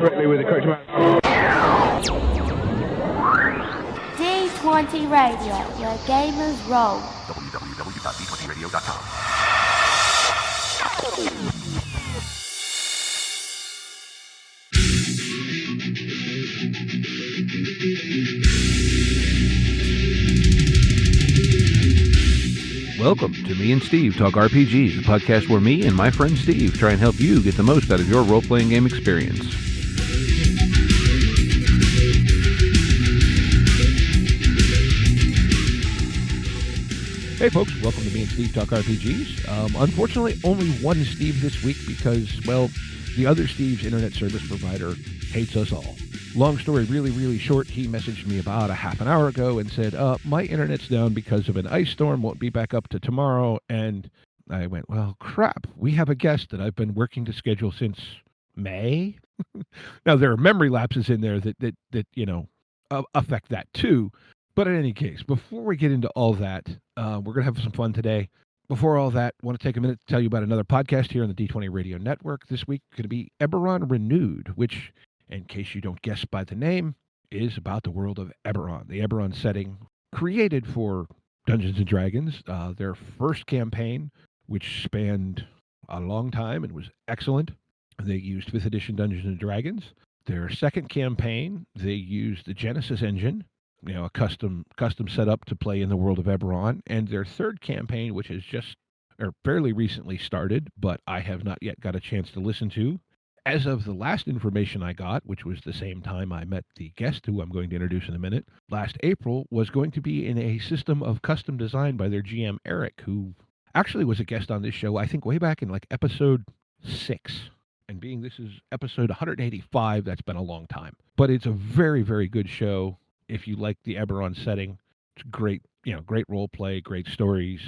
correctly with the correct amount. D20 Radio, where gamers roll. www.d20radio.com. Welcome to Me and Steve Talk RPGs, a podcast where me and my friend Steve try and help you get the most out of your role-playing game experience. Hey folks, welcome to Me and Steve Talk RPGs. Unfortunately, only one Steve this week because, well, the other Steve's internet service provider hates us all. Long story really short, he messaged me about a half an hour ago and said, my internet's down because of an ice storm, won't be back up to tomorrow. And I went, well, crap, we have a guest that I've been working to schedule since May. Now, there are memory lapses in there that affect that too. But in any case, before we get into all that, we're going to have some fun today. Before all that, I want to take a minute to tell you about another podcast here on the D20 Radio Network. This week, going to be Eberron Renewed, which, in case you don't guess by the name, is about the world of Eberron, the Eberron setting created for Dungeons & Dragons. Their first campaign, which spanned a long time and was excellent, they used 5th edition Dungeons & Dragons. Their second campaign, they used the Genesis engine, a custom setup to play in the world of Eberron. And their third campaign, which has fairly recently started, but I have not yet got a chance to listen to, as of the last information I got, which was the same time I met the guest who I'm going to introduce in a minute, last April, was going to be in a system of custom design by their GM, Eric, who actually was a guest on this show, I think way back in episode 6. And being this is episode 185, that's been a long time. But it's a very, very good show. If you like the Eberron setting, it's great, great role play, great stories.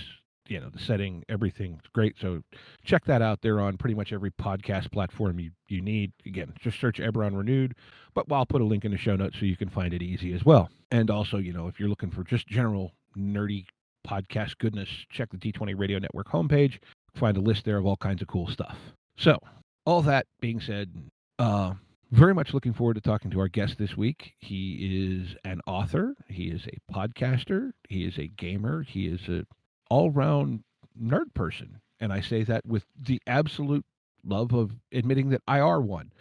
The setting, everything's great. So check that out. They're on pretty much every podcast platform you need. Again, just search Eberron Renewed, but I'll put a link in the show notes so you can find it easy as well. And also, if you're looking for just general nerdy podcast goodness, check the D20 Radio Network homepage. Find a list there of all kinds of cool stuff. So all that being said, very much looking forward to talking to our guest this week. He is an author. He is a podcaster. He is a gamer. He is a all-round nerd person, and I say that with the absolute love of admitting that I are one.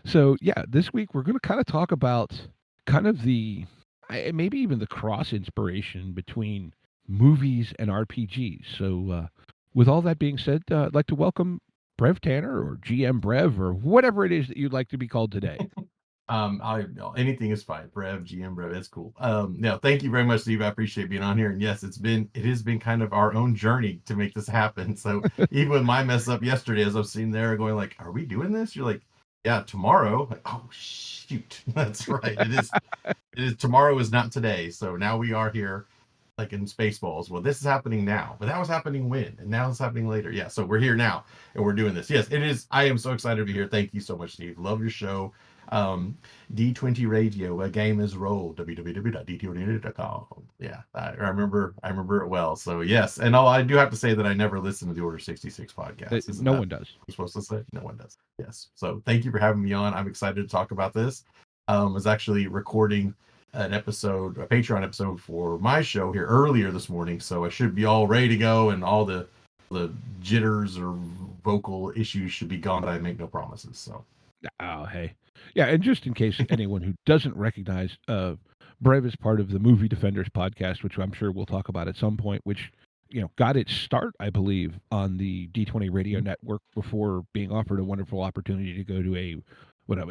So yeah, this week we're going to kind of talk about maybe even the cross inspiration between movies and RPGs. So with all that being said, I'd like to welcome Brev Tanner, or GM Brev, or whatever it is that you'd like to be called today. Anything is fine. Brev, GM Brev, it's cool. Thank you very much, Steve. I appreciate being on here. And yes, it has been kind of our own journey to make this happen. So even with my mess up yesterday, as I was sitting there going like, are we doing this? You're like, yeah, tomorrow. Like, oh shoot. That's right. It is tomorrow is not today. So now we are here like in Spaceballs. Well, this is happening now, but that was happening when, and now it's happening later. Yeah. So we're here now and we're doing this. Yes, it is. I am so excited to be here. Thank you so much, Steve. Love your show. D20 Radio, a game is roll, www.d20radio.com. Yeah, I remember it well. So yes, and I do have to say that I never listened to the Order 66 podcast. No one does. I'm supposed to say no one does. Yes. So thank you for having me on. I'm excited to talk about this. I was actually recording a Patreon episode for my show here earlier this morning, so I should be all ready to go, and all the jitters or vocal issues should be gone, but I make no promises. So. Oh, hey. Yeah, and just in case anyone who doesn't recognize, Brev is part of the Movie Defenders podcast, which I'm sure we'll talk about at some point, which, got its start, I believe, on the D20 Radio Network before being offered a wonderful opportunity to go to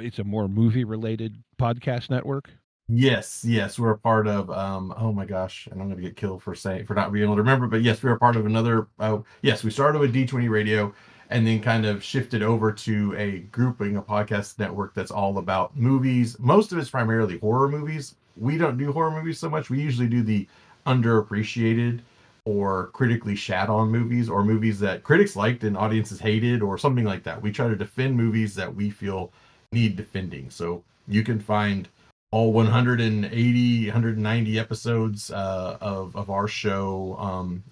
it's a more movie-related podcast network. Yes, we're a part of, oh my gosh, and I'm going to get killed for not being able to remember, but yes, we're a part of another, we started with D20 Radio, and then kind of shifted over to a podcast network that's all about movies. Most of it's primarily horror movies. We don't do horror movies so much. We usually do the underappreciated or critically shat on movies, or movies that critics liked and audiences hated, or something like that. We try to defend movies that we feel need defending. So you can find all 180, 190 episodes of our show on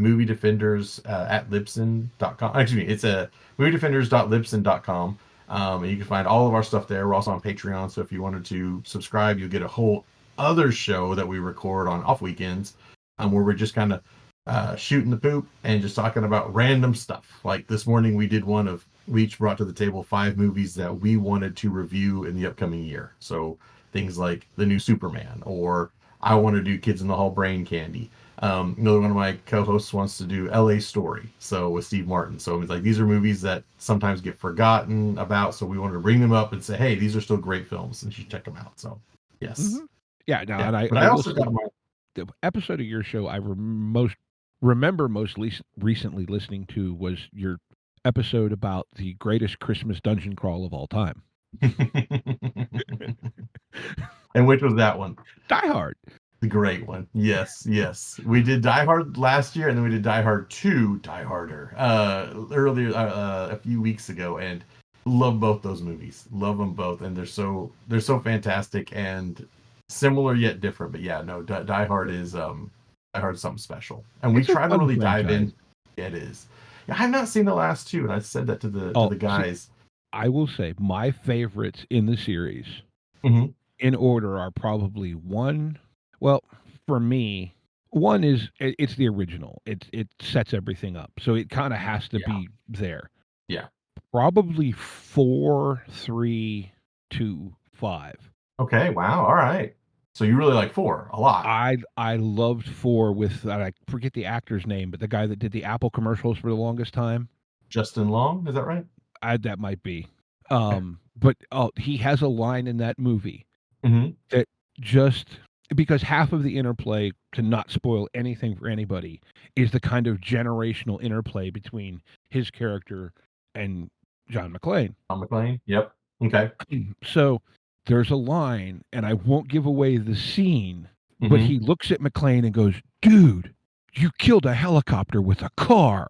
movie defenders at libsyn.com. Excuse me, it's a moviedefenders.libsyn.com. And you can find all of our stuff there. We're also on Patreon, so if you wanted to subscribe, you'll get a whole other show that we record on off weekends, where we're just kind of shooting the poop and just talking about random stuff. Like this morning, we did one of we each brought to the table 5 movies that we wanted to review in the upcoming year. So things like the new Superman, or I want to do Kids in the Hall Brain Candy. Another one of my co-hosts wants to do LA Story, so with Steve Martin. So it's like these are movies that sometimes get forgotten about, so we wanted to bring them up and say, hey, these are still great films, and you should check them out. So yes, yeah. Now, yeah. and But I I will also say got my the episode of your show I remember most recently listening to was your episode about the greatest Christmas dungeon crawl of all time. and which was that one? Die Hard. The great one. Yes, yes. We did Die Hard last year, and then we did Die Hard 2, Die Harder, earlier a few weeks ago, and love both those movies. Love them both, and they're so fantastic and similar yet different. But yeah, no, Die Hard is something special, and we It's a try to fun really dive in. franchise. Yeah, it is. Yeah, I've not seen the last 2, and I said that to the Oh, guys. See, I will say my favorites in the series, Mhm. in order, are probably one. Well, for me, one is it's the original. It sets everything up, so it kind of has to Yeah, be there. yeah. Probably 4, 3, 2, 5. Okay, wow, all right. So you really like 4 a lot. I loved 4 with I forget the actor's name, but the guy that did the Apple commercials for the longest time. Justin Long, is that right? That might be. But he has a line in that movie Mhm. that just because half of the interplay, to not spoil anything for anybody, is the kind of generational interplay between his character and John McClane. Tom McClane? Yep. Okay. So there's a line, and I won't give away the scene, but Mhm. he looks at McClane and goes, "Dude, you killed a helicopter with a car."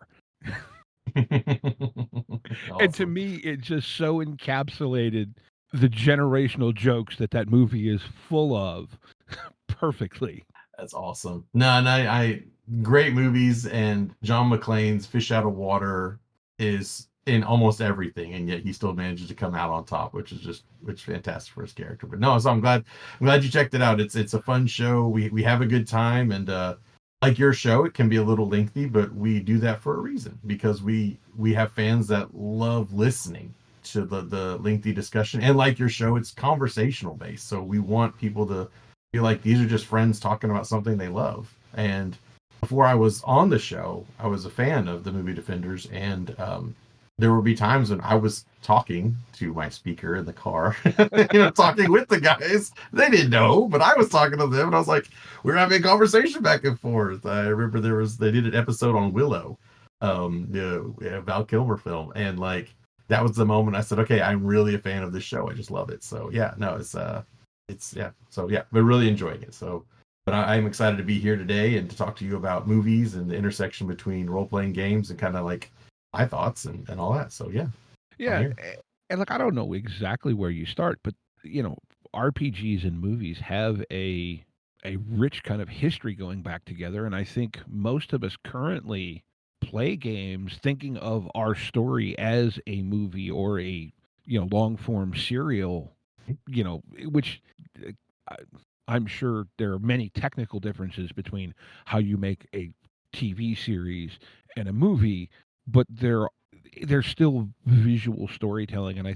And to Awesome. me, it just so encapsulated the generational jokes that movie is full of perfectly. That's awesome. No, and I great movies, and John McClane's Fish Out of Water is in almost everything, and yet he still manages to come out on top, which is fantastic for his character. But no, so I'm glad you checked it out. It's a fun show. We have a good time, and like your show, it can be a little lengthy, but we do that for a reason, because we have fans that love listening to the lengthy discussion, and like your show, it's conversational based. So we want people to feel like these are just friends talking about something they love. And before I was on the show, I was a fan of the Movie Defenders, and there would be times when I was talking to my speaker in the car, talking with the guys. They didn't know, but I was talking to them, and I was like, we were having a conversation back and forth. I remember they did an episode on Willow, Val Kilmer film, and like that was the moment I said, okay, I'm really a fan of this show. I just love it. So yeah, no, we're really enjoying it. So, but I'm excited to be here today and to talk to you about movies and the intersection between role-playing games and kind of like my thoughts and all that. So yeah. And like I don't know exactly where you start, but RPGs and movies have a rich kind of history going back together, and I think most of us currently play games thinking of our story as a movie or a long form serial, which I'm sure there are many technical differences between how you make a TV series and a movie, but there's still visual storytelling, and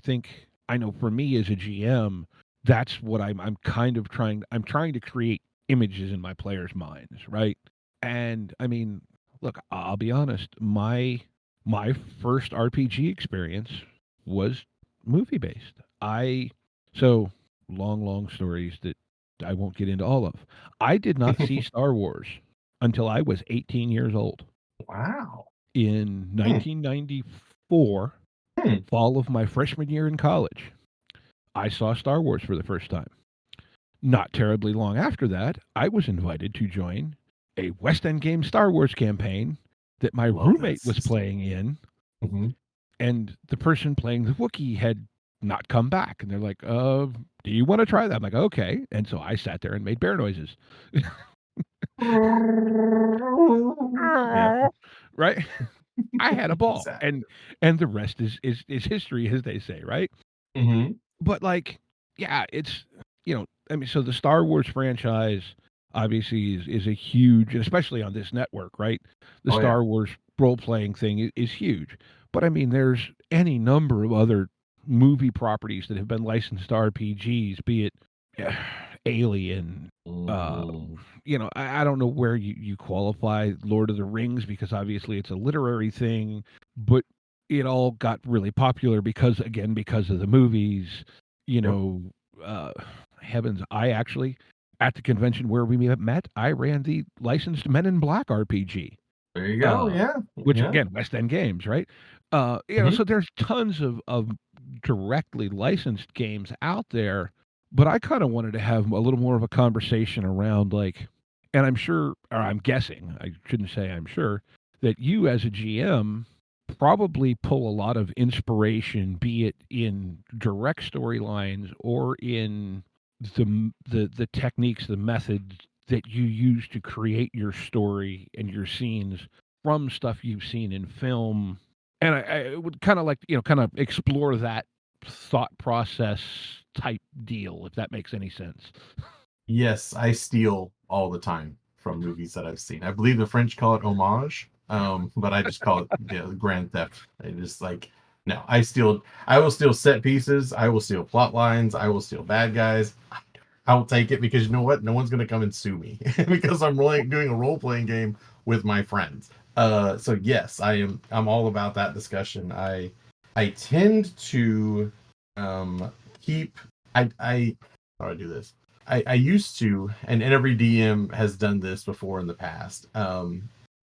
I know for me as a GM, that's what I'm kind of trying. I'm trying to create images in my players' minds, right? And I mean, look, I'll be honest. My first RPG experience was movie based. So long stories that I won't get into all of. I did not see Star Wars until I was 18 years old. Wow. In 1994, fall of my freshman year in college, I saw Star Wars for the first time. Not terribly long after that, I was invited to join a West End Game Star Wars campaign that my roommate was playing in, and the person playing the Wookiee had not come back. And they're like, do you want to try that? I'm like, okay. And so I sat there and made bear noises. Yeah. Right? I had a ball, Exactly. and the rest is history, as they say, right? Hmm. But like, yeah, it's I mean, so the Star Wars franchise obviously is a huge, especially on this network, right? The Oh yeah. Star Wars role playing thing is huge. But I mean, there's any number of other movie properties that have been licensed to RPGs, be it Alien. Uh, Hmm. I don't know where you qualify Lord of the Rings because obviously it's a literary thing, but it all got really popular because of the movies. You Yep. know, uh, heavens, I actually at the convention where we met, I ran the licensed Men in Black RPG, There you go. uh, Yeah. which Yeah. again, West End Games, right? Hmm. So there's tons of directly licensed games out there, but I kind of wanted to have a little more of a conversation around like, and I'm sure, or I'm guessing, I shouldn't say I'm sure, that you as a GM probably pull a lot of inspiration, be it in direct storylines or in the techniques, the methods that you use to create your story and your scenes from stuff you've seen in film. And I would kind of like, kind of explore that thought process type deal, if that makes any sense. Yes, I steal all the time from movies that I've seen. I believe the French call it homage, but I just call it grand theft. I just like no, I will steal set pieces. I will steal plot lines. I will steal bad guys. I will take it because you know what? No one's gonna come and sue me because I'm doing a role playing game with my friends. So yes, I'm all about that discussion. I tend to um keep I how do I do this? I used to, and every DM has done this before in the past.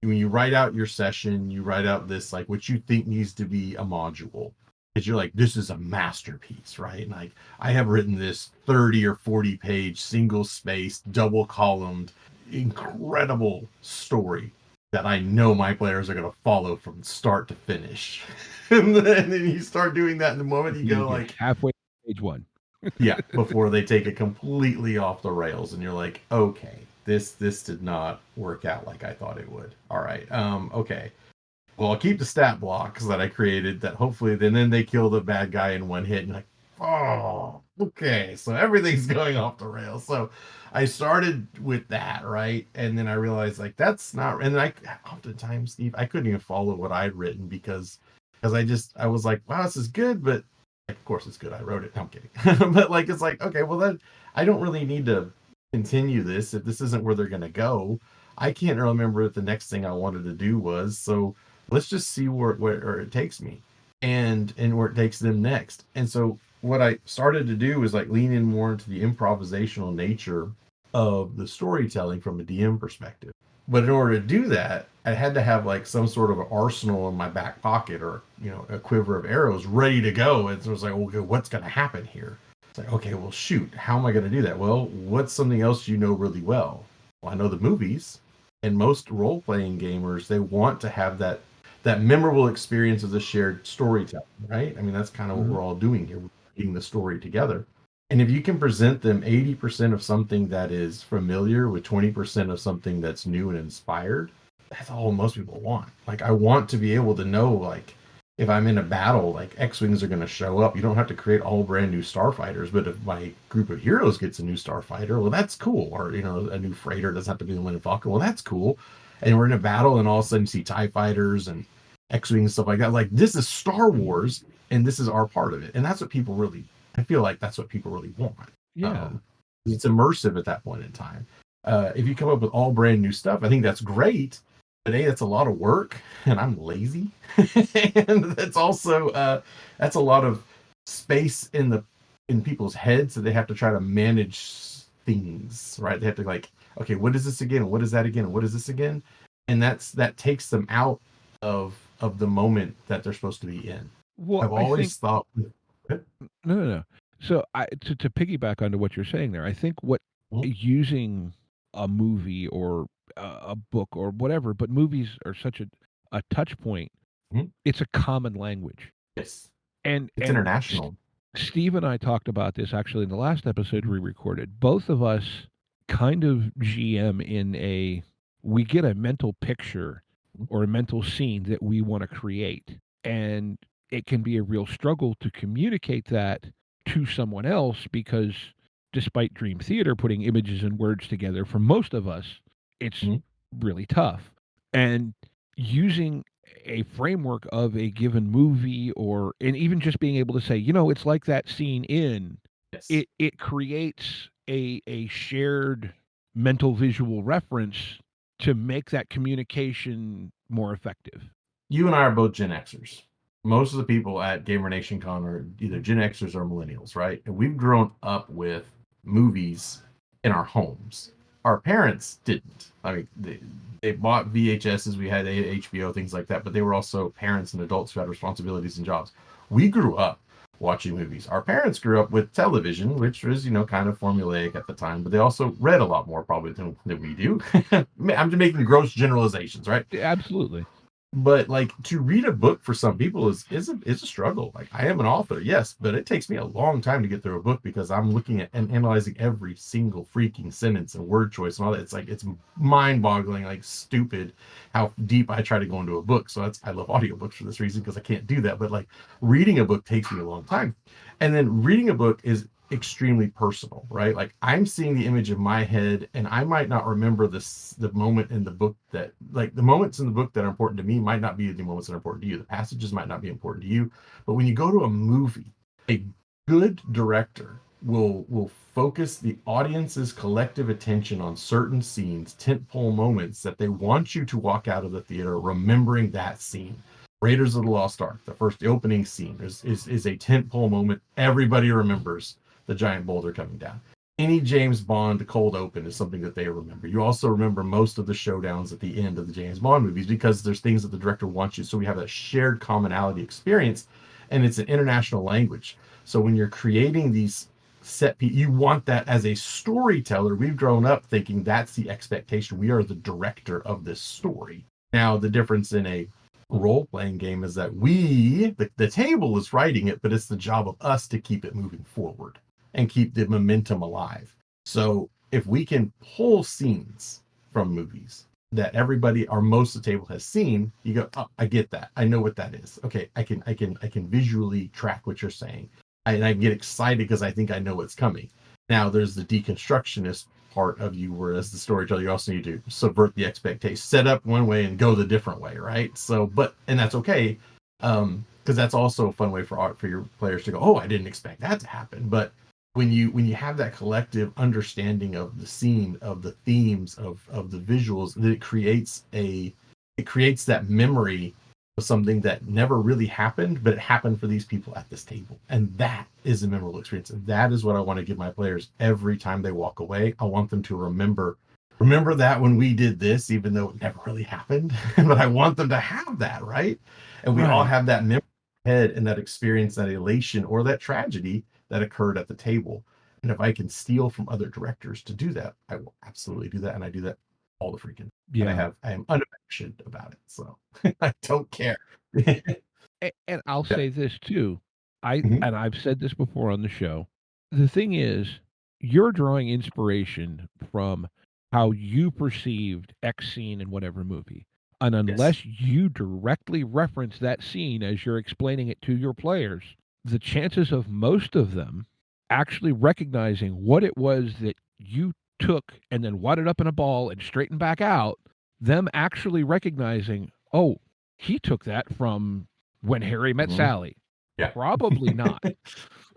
When you write out your session, you write out this like what you think needs to be a module. Because you're like, this is a masterpiece, right? And like I have written this 30 or 40 page, single spaced, double columned, incredible story that I know my players are going to follow from start to finish. And then you start doing that in the moment you You go get like, halfway to page one. yeah, before they take it completely off the rails and you're like, okay, this did not work out like I thought it would. All right. Okay. Well, I'll keep the stat blocks that I created that hopefully then they kill the bad guy in one hit and you're like, oh, okay. So everything's going off the rails. So I started with that, right? And then I realized like that's not and I oftentimes, Steve, I couldn't even follow what I'd written because I was like, wow, this is good, but like, of course it's good. I wrote it. No, I'm kidding. But like it's like, okay, well then I don't really need to continue this if this isn't where they're gonna go. I can't remember what the next thing I wanted to do was. So let's just see where it takes me and where it takes them next. And so what I started to do is like lean in more into the improvisational nature of the storytelling from a DM perspective. But in order to do that, I had to have like some sort of arsenal in my back pocket or, a quiver of arrows ready to go. And so it was like, okay, what's going to happen here? It's like, okay, well, shoot, how am I going to do that? Well, what's something else you know really well? Well, I know the movies, and most role playing gamers, they want to have that memorable experience of the shared storytelling, right? I mean, that's kind of what Mhm. we're all doing here, we're reading the story together. And if you can present them 80% of something that is familiar with 20% of something that's new and inspired, that's all most people want. Like, I want to be able to know, like, if I'm in a battle, like X-Wings are going to show up. You don't have to create all brand new starfighters, but if my group of heroes gets a new starfighter, well, that's cool. Or, a new freighter doesn't have to be the Millennium Falcon. Well, that's cool. And we're in a battle, and all of a sudden you see TIE fighters and X-Wing and stuff like that. Like, this is Star Wars, and this is our part of it. And that's what people really, I feel like that's what people really want. Yeah. It's immersive at that point in time. If you come up with all brand new stuff, I think that's great. But A, that's a lot of work, and I'm lazy. And that's a lot of space in people's heads that they have to try to manage things, right? They have to like, okay, what is this again? What is that again? What is this again? And that takes them out of the moment that they're supposed to be in. Well, I've I think always thought, no, no, no. So to piggyback onto what you're saying there, I think what Mhm, using a movie or a book or whatever, but movies are such a touch point. mhm, It's a common language, yes, it's and international. Steve and I talked about this actually in the last episode Mhm, we recorded. Both of us kind of GM we get a mental picture or a mental scene that we want to create. And it can be a real struggle to communicate that to someone else because despite Dream Theater putting images and words together, for most of us, it's really tough. And using a framework of a given movie and even just being able to say, it's like that scene in Yes. it creates a shared mental visual reference to make that communication more effective. You and I are both Gen Xers. Most of the people at GamerNationCon are either Gen Xers or millennials, right? And we've grown up with movies in our homes. Our parents didn't. I mean, they bought VHSs, we had HBO, things like that, but they were also parents and adults who had responsibilities and jobs. We grew up watching movies. Our parents grew up with television, which was, kind of formulaic at the time, but they also read a lot more probably than we do. I'm just making gross generalizations, right? Absolutely. But like to read a book for some people is a struggle. Like I am an author, yes, but it takes me a long time to get through a book because I'm looking at and analyzing every single freaking sentence and word choice and all that. It's mind-boggling, like stupid how deep I try to go into a book. So I love audiobooks for this reason because I can't do that. But like reading a book takes me a long time. And then reading a book is extremely personal, right? Like I'm seeing the image in my head and I might not remember the moment in the book that, like, the moments in the book that are important to me might not be the moments that are important to you. The passages might not be important to you. But when you go to a movie, a good director will focus the audience's collective attention on certain scenes, tentpole moments that they want you to walk out of the theater remembering that scene. Raiders of the Lost Ark, the opening scene is a tentpole moment everybody remembers. The giant boulder coming down. Any James Bond cold open is something that they remember. You also remember most of the showdowns at the end of the James Bond movies because there's things that the director wants you. So we have a shared commonality experience, and it's an international language. So when you're creating these you want that as a storyteller. We've grown up thinking that's the expectation. We are the director of this story. Now, the difference in a role-playing game is that the table is writing it, but it's the job of us to keep it moving forward and keep the momentum alive. So if we can pull scenes from movies that everybody or most of the table has seen, you go, oh, I get that. I know what that is. Okay, I can visually track what you're saying. And I get excited because I think I know what's coming. Now there's the deconstructionist part of you, whereas the storyteller, you also need to subvert the expectation, set up one way and go the different way, right? So, and that's okay, because that's also a fun way for your players to go, oh, I didn't expect that to happen. But when you have that collective understanding of the scene, of the themes, of the visuals, that it creates that memory of something that never really happened, but it happened for these people at this table. And that is a memorable experience. And that is what I want to give my players every time they walk away. I want them to remember that when we did this, even though it never really happened, but I want them to have that, right? And we all have that memory in our head and that experience, that elation or that tragedy that occurred at the table. And if I can steal from other directors to do that, I will absolutely do that. And I do that all the freaking. Yeah. And I am unabashed about it. So I don't care. And I'll say this too. And I've said this before on the show. The thing is, you're drawing inspiration from how you perceived X scene in whatever movie. And unless you directly reference that scene as you're explaining it to your players, the chances of most of them actually recognizing what it was that you took and then wadded up in a ball and straightened back out, them actually recognizing, oh, he took that from When Harry Met Sally. Yeah. Probably not.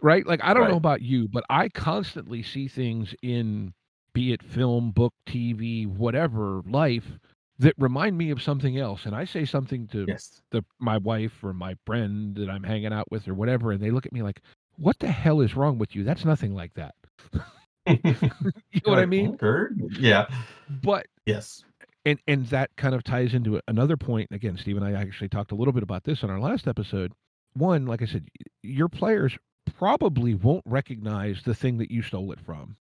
Right? Like, I don't know about you, but I constantly see things in, be it film, book, TV, whatever, life, that remind me of something else. And I say something to my wife or my friend that I'm hanging out with or whatever, and they look at me like, what the hell is wrong with you? That's nothing like that. You know what I mean? Yeah. But yes. And that kind of ties into another point. Again, Steve and I actually talked a little bit about this on our last episode. One, like I said, your players probably won't recognize the thing that you stole it from.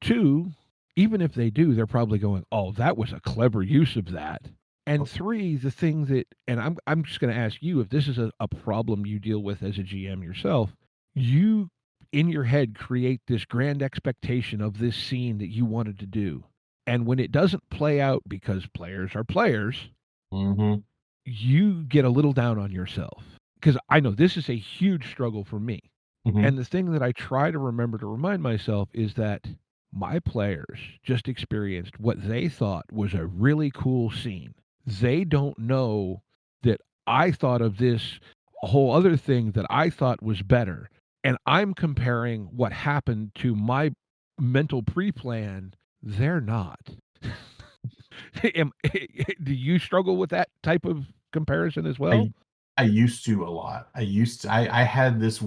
Two, even if they do, they're probably going, oh, that was a clever use of that. And three, the thing that, and I'm just going to ask you if this is a problem you deal with as a GM yourself, you in your head create this grand expectation of this scene that you wanted to do. And when it doesn't play out because players are players, Mm-hmm. you get a little down on yourself. Because I know this is a huge struggle for me. Mm-hmm. And the thing that I try to remember to remind myself is that my players just experienced what they thought was a really cool scene. They don't know that I thought of this whole other thing that I thought was better. And I'm comparing what happened to my mental pre plan. They're not. Do you struggle with that type of comparison as well? I used to a lot. I had this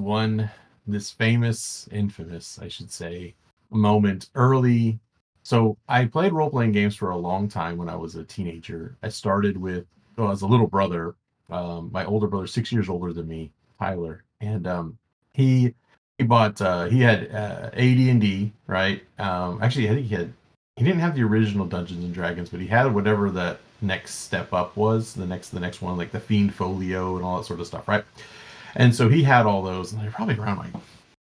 famous, infamous, I should say, moment early. So I played role-playing games for a long time when I was a teenager. I started with, well, as a little brother, my older brother, 6 years older than me, Tyler, and he he had AD&D, right? Actually, I think he didn't have the original Dungeons and Dragons, but he had whatever that next step up was, the next one, like the Fiend Folio and all that sort of stuff, right? And so he had all those, and they're probably around my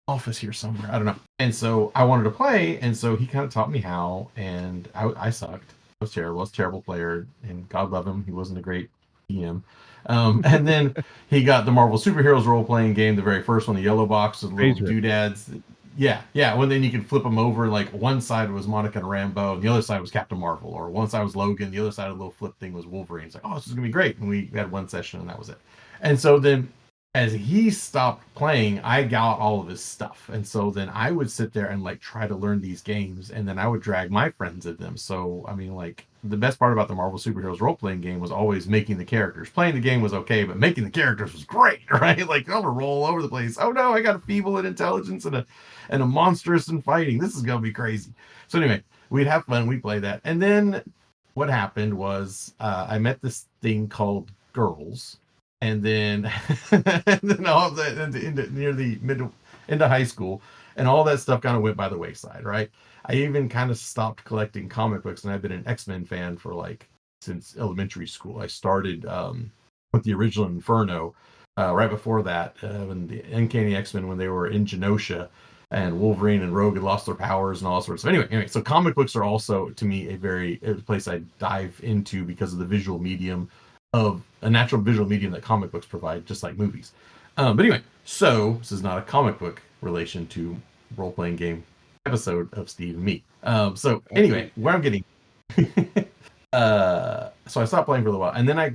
office here somewhere. I don't know. And so I wanted to play, and so he kind of taught me how, and I sucked. I was terrible. I was a terrible player, and God love him, he wasn't a great PM. And then he got the Marvel Superheroes role-playing game, the very first one, the yellow box with little doodads. Yeah. Well, then you could flip them over. Like one side was Monica and Rambeau, and the other side was Captain Marvel, or one side was Logan, the other side of the little flip thing was Wolverine. It's like, oh, this is gonna be great. And we had one session, and that was it. And so then, as he stopped playing, I got all of his stuff, and so then I would sit there and like try to learn these games, and then I would drag my friends at them. So I mean, like the best part about the Marvel Superheroes role-playing game was always making the characters. Playing the game was okay, but making the characters was great, right? Like I'm gonna roll all over the place. Oh no, I got a feeble in intelligence and a monstrous in fighting. This is gonna be crazy. So anyway, we'd have fun. We'd play that, and then what happened was I met this thing called girls, and then and then all of that near the middle into high school, and all that stuff kind of went by the wayside, right? I even kind of stopped collecting comic books, and I've been an X-Men fan for like since elementary school. I started with the original Inferno right before that, when the Uncanny X-Men, when they were in Genosha, and Wolverine and Rogue had lost their powers and all sorts of. Anyway, so comic books are also to me a place I dive into because of the visual medium, of a natural visual medium that comic books provide, just like movies. But anyway, so this is not a comic book relation to role-playing game episode of Steve and me. So anyway, where I'm getting so I stopped playing for a little while, and then I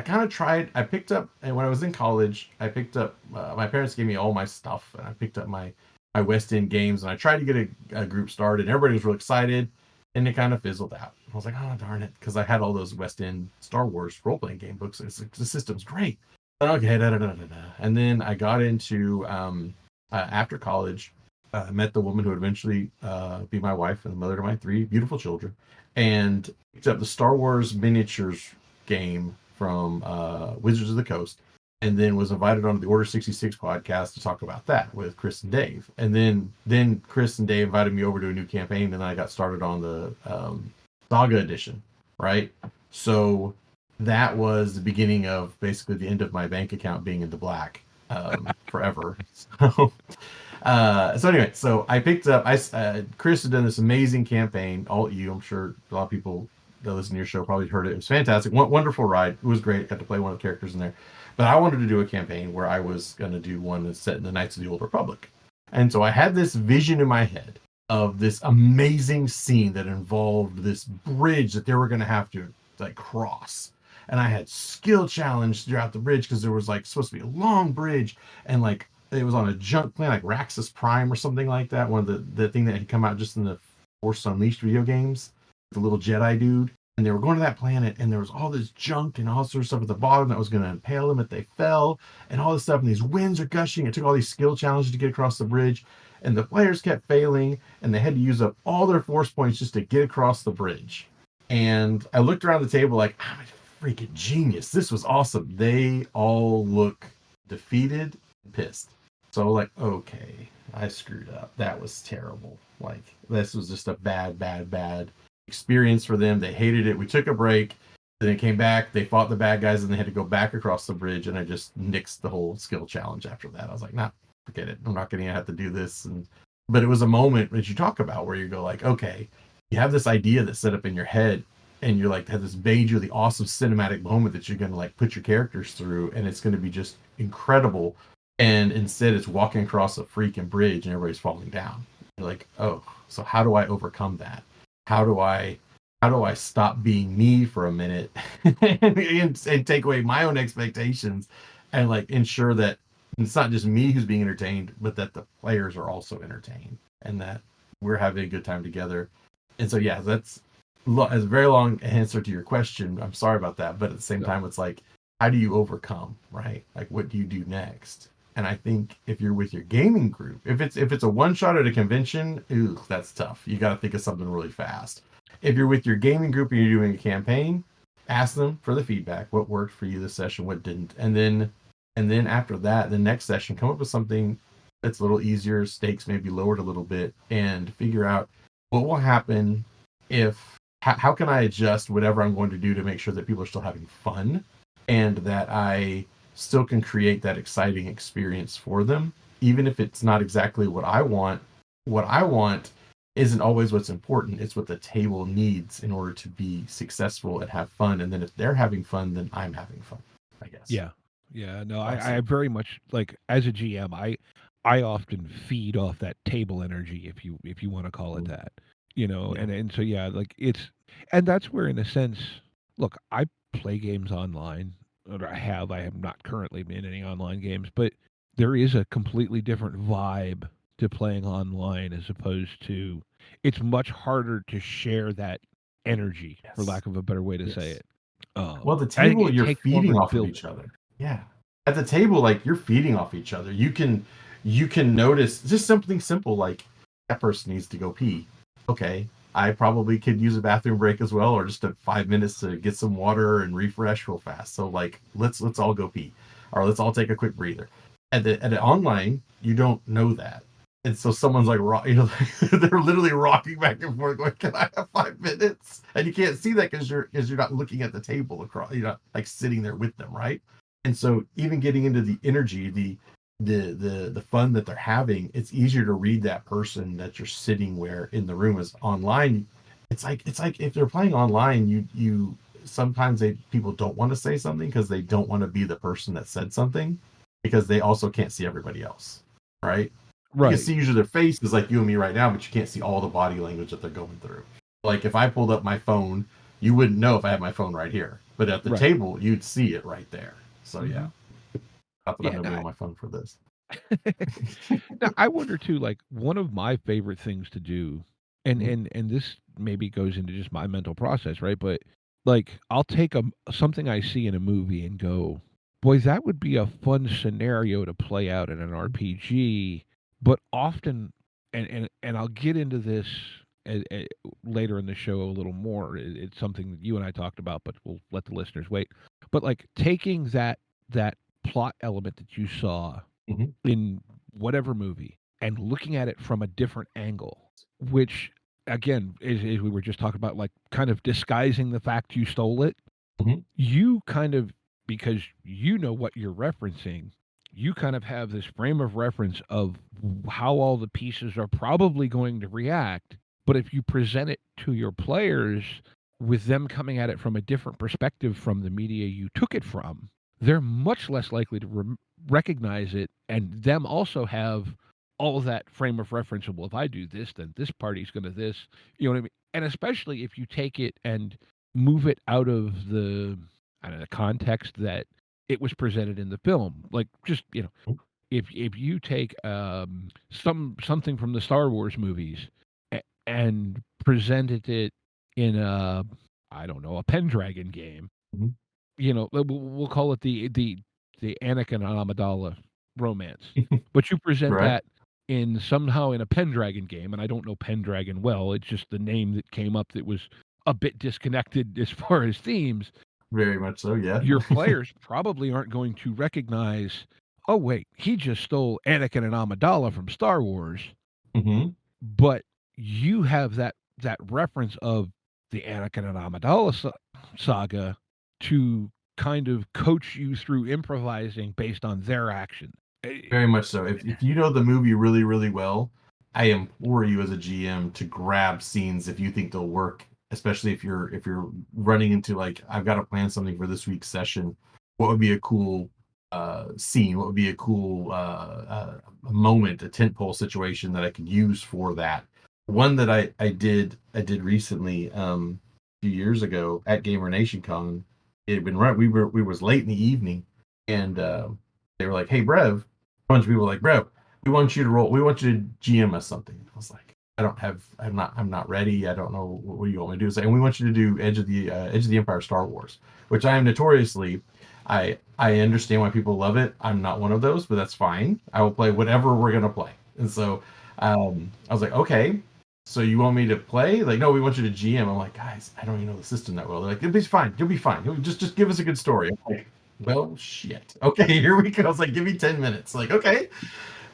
kind of tried. I picked up, and when I was in college, I picked up. My parents gave me all my stuff, and I picked up my West End games, and I tried to get a group started. And everybody was real excited, and it kind of fizzled out. I was like, oh darn it, because I had all those West End Star Wars role playing game books. It's like, the system's great. Okay, and then I got into after college. I met the woman who would eventually be my wife and the mother to my 3 beautiful children, and picked up the Star Wars miniatures game from Wizards of the Coast, and then was invited onto the Order 66 podcast to talk about that with Chris and Dave. And then Chris and Dave invited me over to a new campaign, and I got started on the Saga edition, right? So that was the beginning of basically the end of my bank account being in the black forever. So anyway, so I picked up. Chris had done this amazing campaign. I'm sure a lot of people that listen to your show probably heard it. It was fantastic, wonderful ride. It was great. Got to play one of the characters in there. But I wanted to do a campaign where I was going to do one that's set in the Knights of the Old Republic, and so I had this vision in my head of this amazing scene that involved this bridge that they were going to have to like cross. And I had skill challenge throughout the bridge because there was like supposed to be a long bridge, and like it was on a junk planet like Raxus Prime or something like that. One of the thing that had come out just in the Force Unleashed video games, the little Jedi dude. And they were going to that planet, and there was all this junk and all sorts of stuff at the bottom that was going to impale them if they fell, and all this stuff. And these winds are gushing. It took all these skill challenges to get across the bridge, and the players kept failing, and they had to use up all their force points just to get across the bridge. And I looked around the table like, I'm a freaking genius. This was awesome. They all look defeated and pissed. So like, okay, I screwed up. That was terrible. Like, this was just a bad experience for them. They hated it. We took a break. Then it came back. They fought the bad guys, and they had to go back across the bridge. And I just nixed the whole skill challenge after that. I was like, nah, forget it. I'm not going to have to do this. But it was a moment that you talk about where you go like, okay, you have this idea that's set up in your head, and you're like, have this majorly awesome cinematic moment that you're going to like put your characters through, and it's going to be just incredible. And instead, it's walking across a freaking bridge and everybody's falling down. You're like, oh, so how do I overcome that? How do I stop being me for a minute and take away my own expectations and like ensure that it's not just me who's being entertained, but that the players are also entertained and that we're having a good time together. And so, yeah, that's a very long answer to your question. I'm sorry about that. But at the same time, it's like, how do you overcome, right? Like, what do you do next? And I think if you're with your gaming group, if it's a one shot at a convention, ooh, that's tough. You got to think of something really fast. If you're with your gaming group and you're doing a campaign, ask them for the feedback. What worked for you this session? What didn't? And then after that, the next session, come up with something that's a little easier, stakes maybe lowered a little bit, and figure out what will happen if, how can I adjust whatever I'm going to do to make sure that people are still having fun and that I still can create that exciting experience for them, even if it's not exactly what I want. What I want isn't always what's important. It's what the table needs in order to be successful and have fun. And then if they're having fun, then I'm having fun, I guess. Yeah. Yeah. No, I very much like as a GM, I often feed off that table energy, if you want to call it that. And so yeah, like and that's where in a sense, look, I play games online, or I have not currently been in any online games, but there is a completely different vibe to playing online as opposed to, it's much harder to share that energy, for lack of a better way to say it. Well, the I think table, it you're takes longer feeding to off of build each it. other. Yeah. At the table, like you're feeding off each other. You can notice just something simple like that person needs to go pee. Okay. I probably could use a bathroom break as well, or just 5 minutes to get some water and refresh real fast. So like let's all go pee. Or let's all take a quick breather. At the online, you don't know that. And so someone's like, they're literally rocking back and forth, going, "Can I have 5 minutes?" And you can't see that because you're not looking at the table across. You're not like sitting there with them, right? And so even getting into the energy, the fun that they're having, it's easier to read that person that you're sitting where in the room is online. It's like if they're playing online, you sometimes people don't want to say something because they don't want to be the person that said something because they also can't see everybody else, right? You can Right. see usually their faces like you and me right now, but you can't see all the body language that they're going through. Like if I pulled up my phone, you wouldn't know if I had my phone right here, but at the Right. table, you'd see it right there. So yeah, Hmm. not that I'm Yeah. gonna No, be on my phone for this. now I wonder too. Like one of my favorite things to do, and Mhm. and this maybe goes into just my mental process, right? But like I'll take something I see in a movie and go, boy, that would be a fun scenario to play out in an RPG. But often, and I'll get into this later in the show a little more. It's something that you and I talked about, but we'll let the listeners wait. But like taking that plot element that you saw Mhm. in whatever movie and looking at it from a different angle, which again, as we were just talking about, like kind of disguising the fact you stole it, Mhm. you kind of, because you know what you're referencing, you kind of have this frame of reference of how all the pieces are probably going to react. But if you present it to your players with them coming at it from a different perspective from the media you took it from, they're much less likely to recognize it, and them also have all of that frame of reference of, well, if I do this, then this party's going to this, you know what I mean? And especially if you take it and move it out of the, I don't know, the context that it was presented in the film. Like just, if you take something from the Star Wars movies and presented it in a, I don't know, a Pendragon game, Mhm. we'll call it the Anakin and Amidala romance. But you present Right. that in somehow in a Pendragon game, and I don't know Pendragon well. It's just the name that came up that was a bit disconnected as far as themes. Very much so. Yeah. Your players probably aren't going to recognize, oh wait, he just stole Anakin and Amidala from Star Wars, Hmm. but you have that reference of the Anakin and Amidala saga to kind of coach you through improvising based on their actions. Very much so. If you know the movie really, really well, I implore you as a GM to grab scenes if you think they'll work, especially if you're running into like, I've got to plan something for this week's session. What would be a cool scene? What would be a cool moment, a tentpole situation that I could use for that? One that I did recently, a few years ago at GamerNationCon. It had been right. We was late in the evening, and they were like, "Hey, Brev." A bunch of people were like, "Brev, we want you to roll. We want you to GM us something." I was like, I'm not ready. I don't know what you want me to do. It's like, and we want you to do Edge of the Empire Star Wars, which I am notoriously. I understand why people love it. I'm not one of those, but that's fine. I will play whatever we're gonna play. And so I was like, okay, so you want me to play? Like, no, we want you to GM. I'm like, guys, I don't even know the system that well. They're like, it'll be fine. You'll be fine. Just give us a good story. I'm like, well, shit. Okay, here we go. I was like, give me 10 minutes. Like, okay.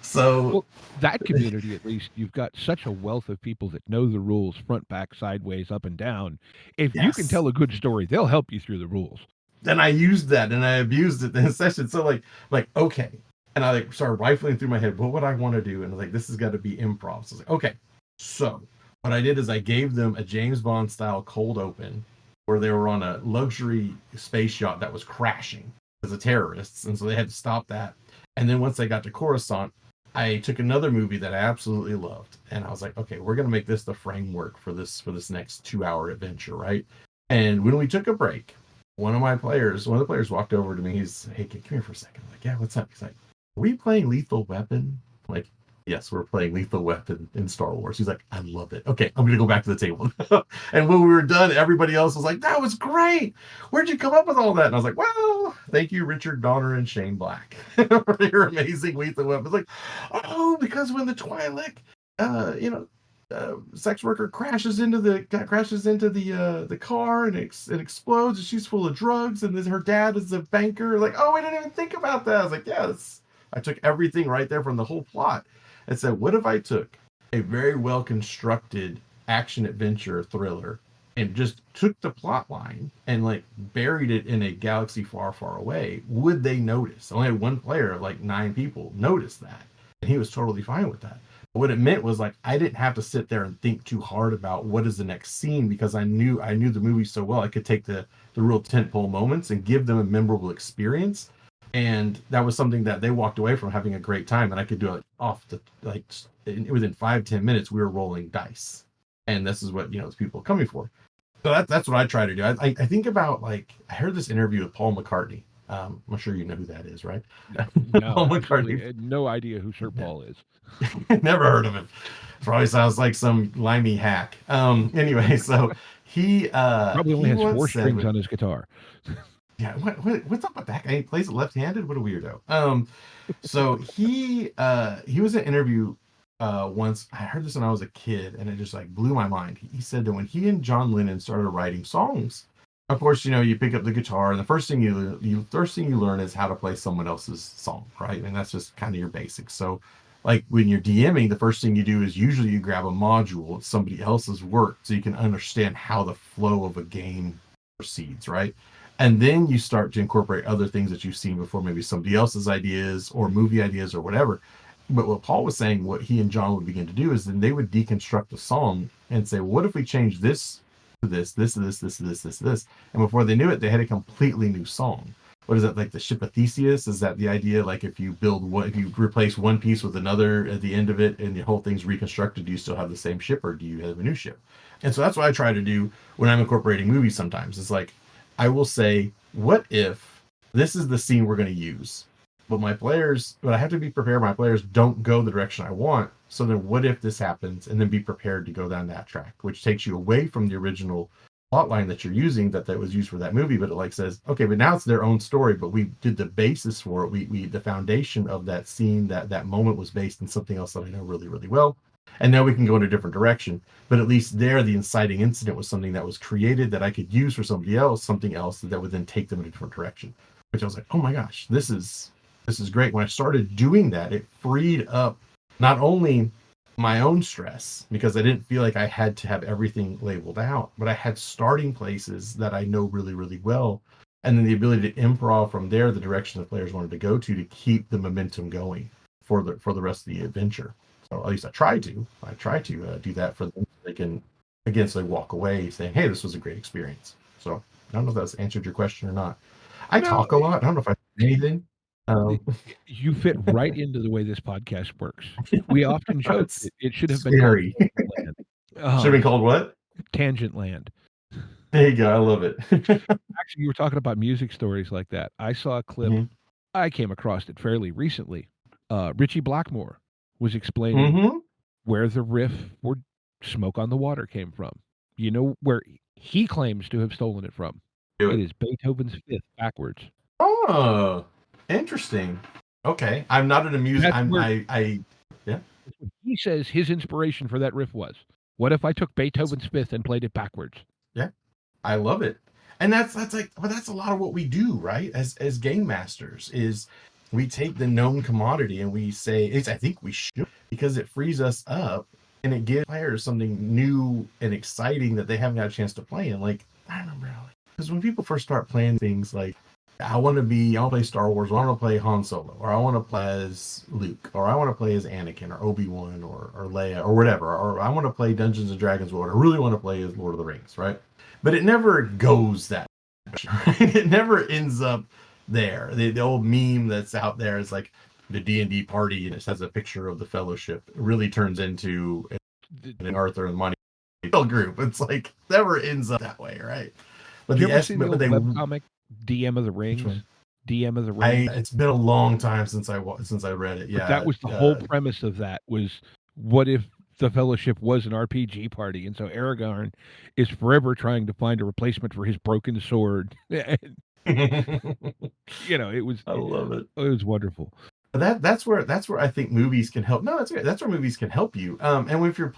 So Well, that community, at least, you've got such a wealth of people that know the rules front, back, sideways, up, and down. If you can yes. tell a good story, they'll help you through the rules. Then I used that and I abused it in the session. So like okay. And I like started rifling through my head, what would I want to do? And I was like, this has got to be improv. So I was like, okay. So what I did is I gave them a James Bond style cold open where they were on a luxury space yacht that was crashing as a terrorists. And so they had to stop that. And then once they got to Coruscant, I took another movie that I absolutely loved. And I was like, okay, we're gonna make this the framework for this next 2 hour adventure, right? And when we took a break, one of the players walked over to me. He's, hey, come here for a second. I'm like, yeah, what's up? He's like, are we playing Lethal Weapon? I'm like, yes, we're playing Lethal Weapon in Star Wars. He's like, I love it. Okay, I'm gonna go back to the table. And when we were done, everybody else was like, that was great. Where'd you come up with all that? And I was like, well, thank you, Richard Donner and Shane Black, for your amazing Lethal Weapons. Like, oh, because when the Twi'lek, sex worker crashes into the car and it explodes and she's full of drugs and then her dad is a banker. Like, oh, we didn't even think about that. I was like, yes. I took everything right there from the whole plot and said, what if I took a very well constructed action adventure thriller and just took the plot line and like buried it in a galaxy far, far away? Would they notice? I only had one player of like 9 people notice that, and he was totally fine with that. But what it meant was like I didn't have to sit there and think too hard about what is the next scene because I knew the movie so well. I could take the real tentpole moments and give them a memorable experience, and that was something that they walked away from having a great time. And I could do it off the like within 5-10 minutes we were rolling dice, and this is what people are coming for. So that's what I try to do. I think about, like, I heard this interview with Paul McCartney. I'm sure you know who that is, right? No, Paul absolutely. McCartney. No idea who Sir Paul is. Never heard of him. Probably sounds like some limey hack. Anyway, so he Probably only he has 4 once said, strings on his guitar. yeah, what's up with that guy? He plays it left-handed. What a weirdo. So he was in an interview once. I heard this when I was a kid, and it just like blew my mind. He said that when he and John Lennon started writing songs, of course, you pick up the guitar, and the first thing you learn is how to play someone else's song, right? And that's just kind of your basics. So, like when you're DMing, the first thing you do is usually you grab a module, it's somebody else's work, so you can understand how the flow of a game proceeds, right? And then you start to incorporate other things that you've seen before, maybe somebody else's ideas or movie ideas or whatever. But what Paul was saying, what he and John would begin to do is then they would deconstruct the song and say, what if we change this to this? And before they knew it, they had a completely new song. What is that, like the ship of Theseus? Is that the idea? Like if you replace one piece with another at the end of it and the whole thing's reconstructed, do you still have the same ship or do you have a new ship? And so that's what I try to do when I'm incorporating movies sometimes. It's like, I will say, what if this is the scene we're going to use? But I have to be prepared. My players don't go the direction I want. So then what if this happens? And then be prepared to go down that track, which takes you away from the original plot line that you're using that was used for that movie. But it like says, okay, but now it's their own story, but we did the basis for it. We the foundation of that scene, that moment was based in something else that I know really, really well. And now we can go in a different direction. But at least there, the inciting incident was something that was created that I could use for somebody else, something else that would then take them in a different direction. Which I was like, oh my gosh, this is great. When I started doing that, it freed up not only my own stress, because I didn't feel like I had to have everything labeled out, but I had starting places that I know really, really well and then the ability to improv from there the direction the players wanted to go to keep the momentum going for the rest of the adventure. So at least I try to do that for them. They can, again, so they walk away saying, hey, this was a great experience. So I don't know if that's answered your question or not. I talk a lot. I don't know if I say anything. You fit right into the way this podcast works. We often joke it should have been called scary. Tangent Land. Should have been called what? Tangent Land. There you go. I love it. Actually, you were talking about music stories like that. I saw a clip. Mhm. I came across it fairly recently. Richie Blackmore was explaining where the riff for Smoke on the Water came from. You know where he claims to have stolen it from? It is Beethoven's Fifth backwards. Oh, interesting. Okay, I'm not an music. Yeah. He says his inspiration for that riff was, what if I took Beethoven's Fifth and played it backwards? Yeah, I love it, and that's like, well, that's a lot of what we do, right? As game masters, is we take the known commodity and we say, I think we should, because it frees us up and it gives players something new and exciting that they haven't got a chance to play. And like, I remember, because when people first start playing things like, I want to play Star Wars, or I want to play Han Solo, or I want to play as Luke, or I want to play as Anakin, or Obi-Wan, or Leia, or whatever, or I want to play Dungeons and Dragons World, I really want to play as Lord of the Rings, right? But it never goes that much, right? It never ends up there. The old meme that's out there is like the D&D party, and it has a picture of the Fellowship. It really turns into an Arthur and Monty group. It's like never ends up that way, right? But Did you ever see the old webcomic DM of the Rings? DM of the Rings. It's been a long time since I read it. Yeah, but that was the whole premise of that. Was what if the Fellowship was an RPG party, and so Aragorn is forever trying to find a replacement for his broken sword. It was. I love it. It was wonderful. That's where I think movies can help. No, that's good. That's where movies can help you. And if you're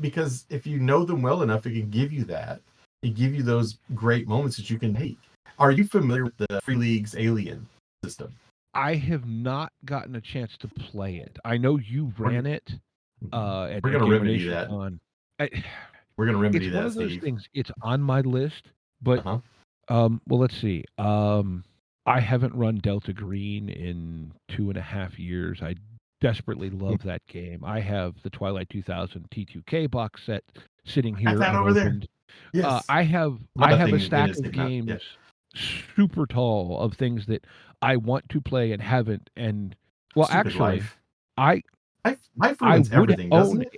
because if you know them well enough, it can give you that. It give you those great moments that you can take. Are you familiar with the Free League's Alien system? I have not gotten a chance to play it. I know you ran it. We're going to remedy that. We're going to remedy that. It's one of those things. It's on my list, but well, let's see. I haven't run Delta Green in 2.5 years. I desperately love that game. I have the Twilight 2000 T2K box set sitting here that over there. Yes. I have a stack of games super tall of things that I want to play and haven't. And well, Stupid actually, life. Life ruins everything, doesn't it?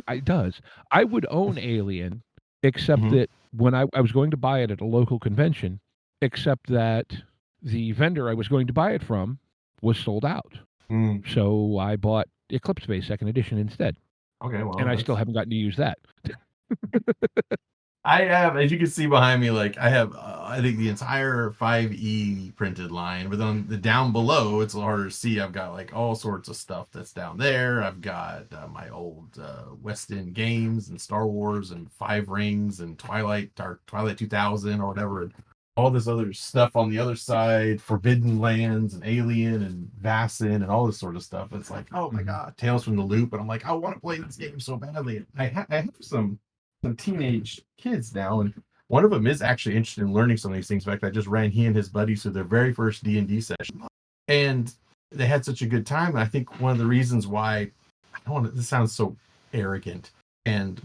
It does. I would own Alien, except that when I was going to buy it at a local convention, except that the vendor I was going to buy it from was sold out. So I bought Eclipse Base 2nd Edition instead. Okay, well, and I still haven't gotten to use that. I have, as you can see behind me, like I have, I think the entire 5e printed line, but then the down below, it's a little harder to see. I've got like all sorts of stuff that's down there. I've got my old West End games and Star Wars and Five Rings and Twilight 2000 or whatever, and all this other stuff on the other side, Forbidden Lands and Alien and Vassin and all this sort of stuff. It's like, oh my God, Tales from the Loop. And I'm like, I want to play this game so badly. I have some teenage kids now, and one of them is actually interested in learning some of these things. In fact, I just ran he and his buddies through their very first D&D session, and they had such a good time. And I think one of the reasons why, this sounds so arrogant,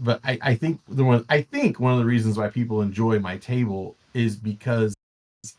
but I think one of the reasons why people enjoy my table is because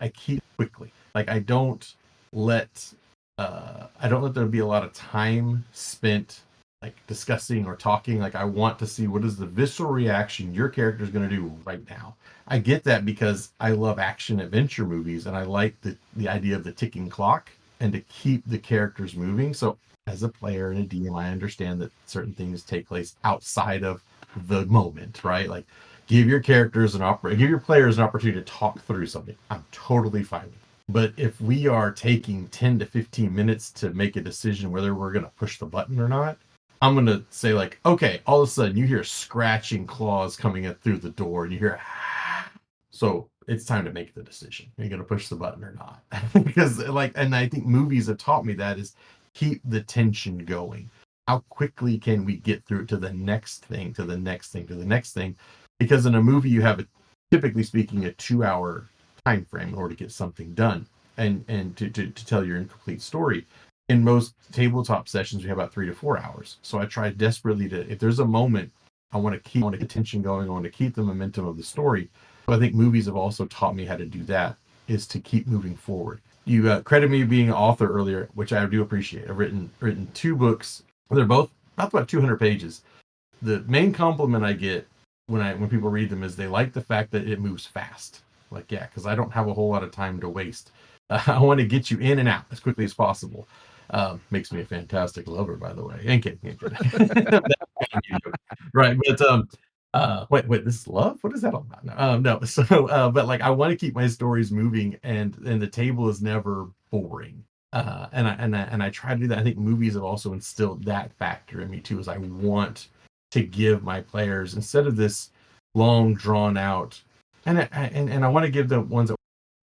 I keep quickly. Like I don't let there be a lot of time spent like discussing or talking. Like I want to see what is the visceral reaction your character is going to do right now. I get that because I love action adventure movies, and I like the idea of the ticking clock and to keep the characters moving. So as a player and a DM, I understand that certain things take place outside of the moment, right? Like give your players an opportunity to talk through something. I'm totally fine with it. But if we are taking 10 to 15 minutes to make a decision whether we're going to push the button or not, I'm going to say like, okay, all of a sudden you hear scratching claws coming in through the door and you hear, so it's time to make the decision. Are you going to push the button or not? Because and I think movies have taught me that is keep the tension going. How quickly can we get through to the next thing, to the next thing, to the next thing? Because in a movie, you have, typically speaking, a 2-hour time frame in order to get something done and to tell your incomplete story. In most tabletop sessions, we have about 3 to 4 hours. So I try desperately to, if there's a moment, I want to keep the tension going, I want to keep the momentum of the story. So I think movies have also taught me how to do that, is to keep moving forward. You credit me being an author earlier, which I do appreciate. I've written 2 books. They're both about 200 pages. The main compliment I get when people read them is they like the fact that it moves fast. Like, yeah, because I don't have a whole lot of time to waste. I want to get you in and out as quickly as possible. Makes me a fantastic lover, by the way. Ain't kidding. Right, but wait, this is love? What is that all about? No. So, but like, I want to keep my stories moving, and the table is never boring. And I try to do that. I think movies have also instilled that factor in me too, is I want to give my players, instead of this long drawn out, and I want to give the ones that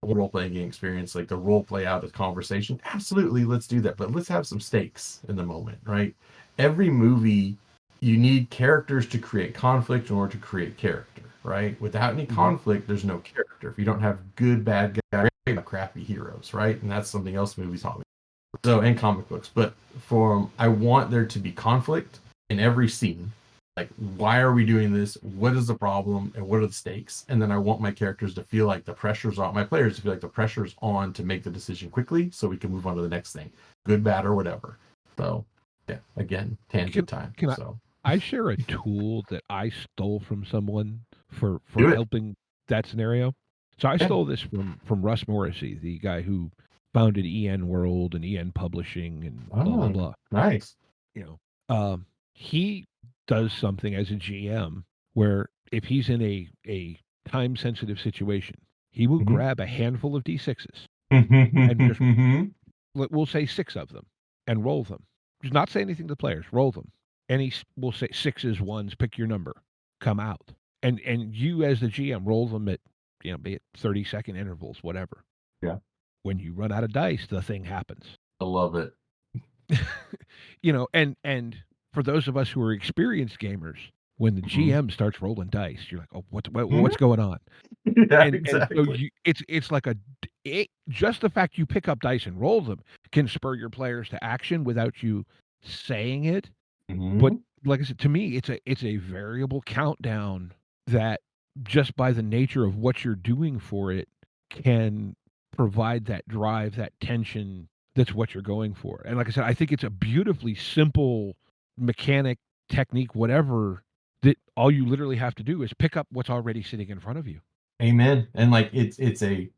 role playing game experience, like the role play out of conversation. Absolutely, let's do that, but let's have some stakes in the moment, right? Every movie, you need characters to create conflict in order to create character, right? Without any conflict, there's no character. If you don't have good, bad guys, crappy heroes, right? And that's something else movies taught me. So, and comic books, but I want there to be conflict in every scene. Like, why are we doing this? What is the problem? And what are the stakes? And then I want my characters to feel like the pressure's on, my players to feel like the pressure's on to make the decision quickly so we can move on to the next thing, good, bad, or whatever. So, yeah, again, tangent time. I share a tool that I stole from someone for Do it. helping that scenario. So I stole this from Russ Morrissey, the guy who founded EN World and EN Publishing and blah blah blah. Nice. You know, he does something as a GM where if he's in a time sensitive situation, he will grab a handful of D6s and just we'll say 6 of them and roll them. Just not say anything to the players. Roll them. And we'll say 6s, 1s. Pick your number. Come out. And you as the GM roll them at be it 30-second intervals, whatever. Yeah. When you run out of dice, the thing happens. I love it. And for those of us who are experienced gamers, when the GM starts rolling dice, you're like, oh, what's going on? Yeah, and exactly. so it's like just the fact you pick up dice and roll them can spur your players to action without you saying it. But like I said, to me, it's a variable countdown that just by the nature of what you're doing for it can provide that drive, that tension. That's what you're going for. And like I said, I think it's a beautifully simple mechanic, technique, whatever, that all you literally have to do is pick up what's already sitting in front of you. Amen. And like it's an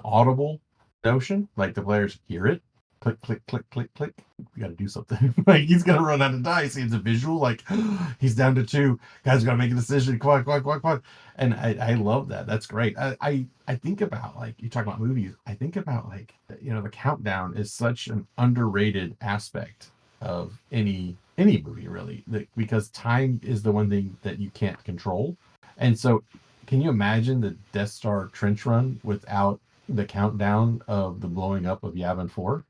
audible notion. Like the players hear it. Click, click, click, click, click. We got to do something. Like he's gonna run out of dice. It's a visual. Like he's down to 2. Guys, got to make a decision. Come on. And I love that. That's great. I think about, like, you talk about movies. I think about, like, the countdown is such an underrated aspect of any movie, really, because time is the one thing that you can't control. And so, can you imagine the Death Star trench run without the countdown of the blowing up of Yavin 4?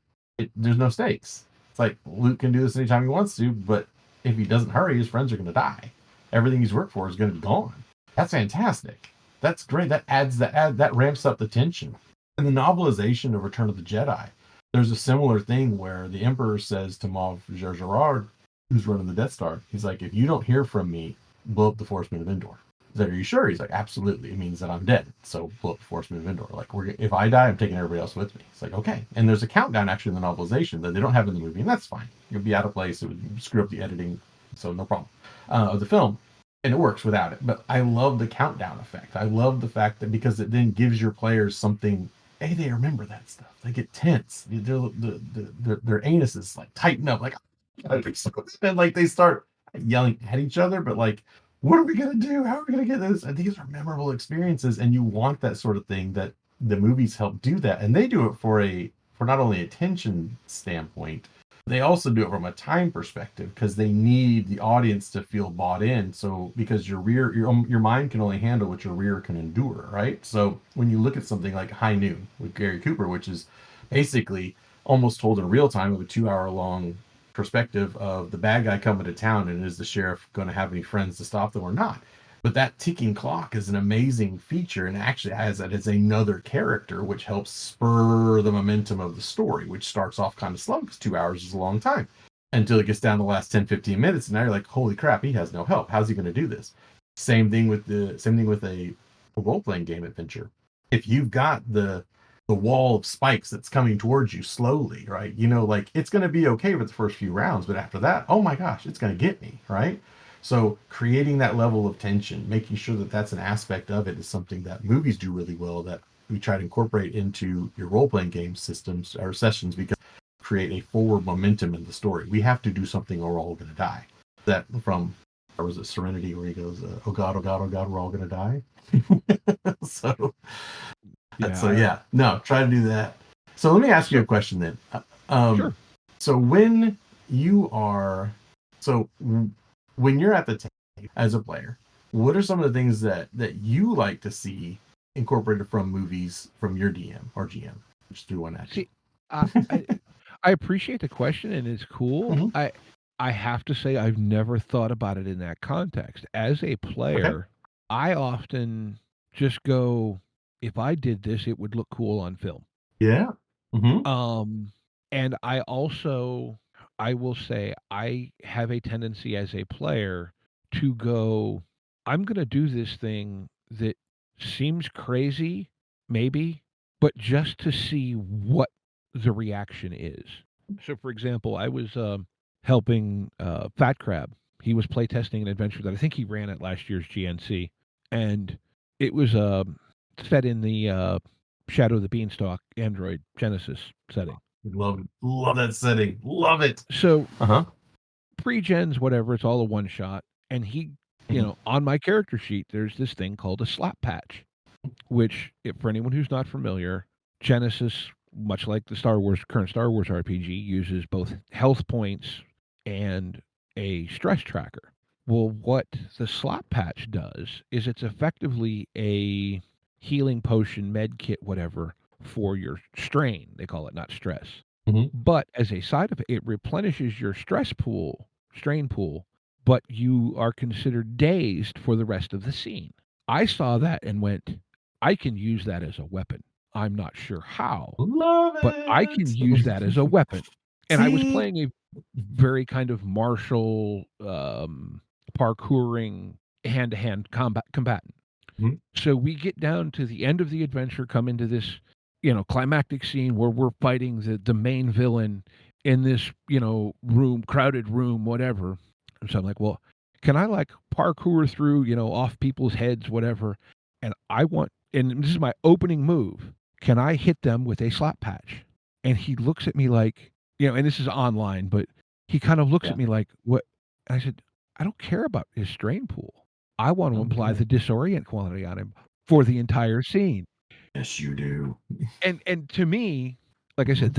There's no stakes. It's like Luke can do this anytime he wants to, but if he doesn't hurry, his friends are going to die. Everything he's worked for is going to be gone. That's fantastic. That's great. That ramps up the tension. In the novelization of Return of the Jedi, there's a similar thing where the Emperor says to Moff Gergerard, who's running the Death Star, he's like, if you don't hear from me, blow up the Force Moon of Endor. He's like, are you sure? He's like, absolutely. It means that I'm dead. So blow up the Force Moon of Endor. Like, if I die, I'm taking everybody else with me. It's like, okay. And there's a countdown actually in the novelization that they don't have in the movie, and that's fine. You'll be out of place. It would screw up the editing, so no problem. Of the film. And it works without it. But I love the countdown effect. I love the fact that, because it then gives your players something, hey, they remember that stuff. They get tense. Their anuses like tighten up, like, and like they start yelling at each other, but like, what are we gonna do? How are we gonna get this? And these are memorable experiences, and you want that sort of thing. That the movies help do that, and they do it for not only a tension standpoint, they also do it from a time perspective, because they need the audience to feel bought in. So because your mind can only handle what your rear can endure, right? So when you look at something like High Noon with Gary Cooper, which is basically almost told in real time of a 2-hour long perspective of the bad guy coming to town, and is the sheriff going to have any friends to stop them or not? But that ticking clock is an amazing feature, and actually has that as another character, which helps spur the momentum of the story, which starts off kind of slow because 2 hours is a long time until it gets down the last 10, 15 minutes. And now you're like, holy crap, he has no help. How's he going to do this? Same thing with a role-playing game adventure. If you've got the wall of spikes that's coming towards you slowly, right? Like it's going to be okay for the first few rounds, but after that, oh my gosh, it's going to get me, right? So creating that level of tension, making sure that that's an aspect of it, is something that movies do really well, that we try to incorporate into your role-playing game systems or sessions, because create a forward momentum in the story. We have to do something or we're all going to die. That from, or was it Serenity, where he goes, oh God, oh God, oh God, we're all going to die. So yeah, no, try to do that. So let me ask you a question then. Sure. So when you're at the table as a player, what are some of the things that you like to see incorporated from movies from your DM or GM? Just threw one at you. See, I appreciate the question, and it's cool. Mm-hmm. I have to say I've never thought about it in that context. As a player, I often just go, if I did this, it would look cool on film. Yeah. Mm-hmm. And I will say, I have a tendency as a player to go, I'm going to do this thing that seems crazy, maybe, but just to see what the reaction is. So, for example, I was helping Fat Crab. He was playtesting an adventure that I think he ran at last year's GNC, and it was set in the Shadow of the Beanstalk Android Genesis setting. Love that setting. Love it. So pre-gens, whatever, it's all a one shot. And he, on my character sheet, there's this thing called a slap patch, which, if for anyone who's not familiar, Genesis, much like the current Star Wars RPG, uses both health points and a stress tracker. Well, what the slap patch does is it's effectively a healing potion, med kit, whatever, for your strain. They call it, not stress. But as a side effect, it replenishes your strain pool, but you are considered dazed for the rest of the scene. I saw that and went, I can use that as a weapon. I'm not sure how, but I can use that as a weapon. And I was playing a very kind of martial, parkouring, hand-to-hand combatant. So we get down to the end of the adventure, come into this, climactic scene where we're fighting the main villain in this, crowded room, whatever. And so I'm like, well, can I like parkour through, off people's heads, whatever? And and this is my opening move. Can I hit them with a slap patch? And he looks at me like, and this is online, but he kind of looks at me like, what? And I said, I don't care about his strain pool. I want to apply the disorient quality on him for the entire scene. Yes, you do. And to me, like I said,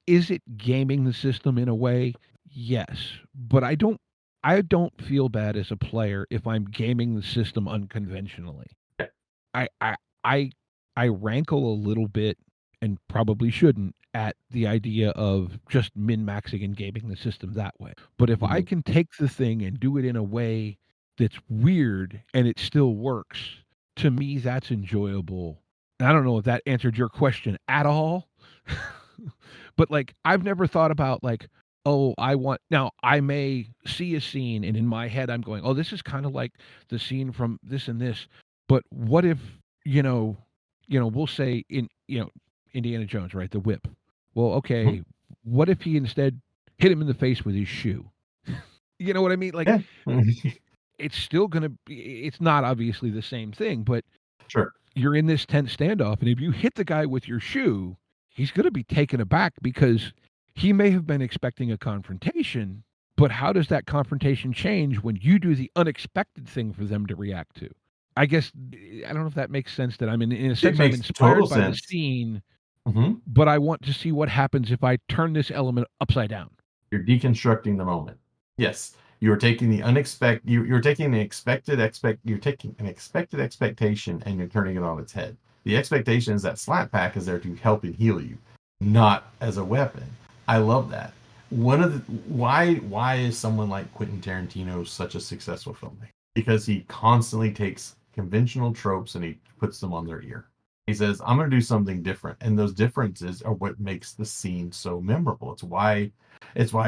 is it gaming the system in a way? Yes. But I don't feel bad as a player if I'm gaming the system unconventionally. I rankle a little bit, and probably shouldn't, at the idea of just min-maxing and gaming the system that way. But if I can take the thing and do it in a way that's weird and it still works, to me that's enjoyable. And I don't know if that answered your question at all. But like, I've never thought about like, oh, now I may see a scene and in my head I'm going, oh, this is kind of like the scene from this and this. But what if, we'll say in, Indiana Jones, right? The whip. Well, okay, what if he instead hit him in the face with his shoe? You know what I mean? Like, it's still going to be, it's not obviously the same thing, but sure, you're in this tense standoff, and if you hit the guy with your shoe, he's going to be taken aback because he may have been expecting a confrontation, but how does that confrontation change when you do the unexpected thing for them to react to? I guess, I don't know if that makes sense, that I'm in a sense, I'm inspired by the scene, but I want to see what happens if I turn this element upside down. You're deconstructing the moment. Yes. You're taking the unexpected, you're taking an expected expectation and you're turning it on its head. The expectation is that slap pack is there to help and heal you, not as a weapon. I love that. Why is someone like Quentin Tarantino such a successful filmmaker? because he constantly takes conventional tropes and he puts them on their ear. He says, I'm going to do something different. And those differences are what makes the scene so memorable. It's why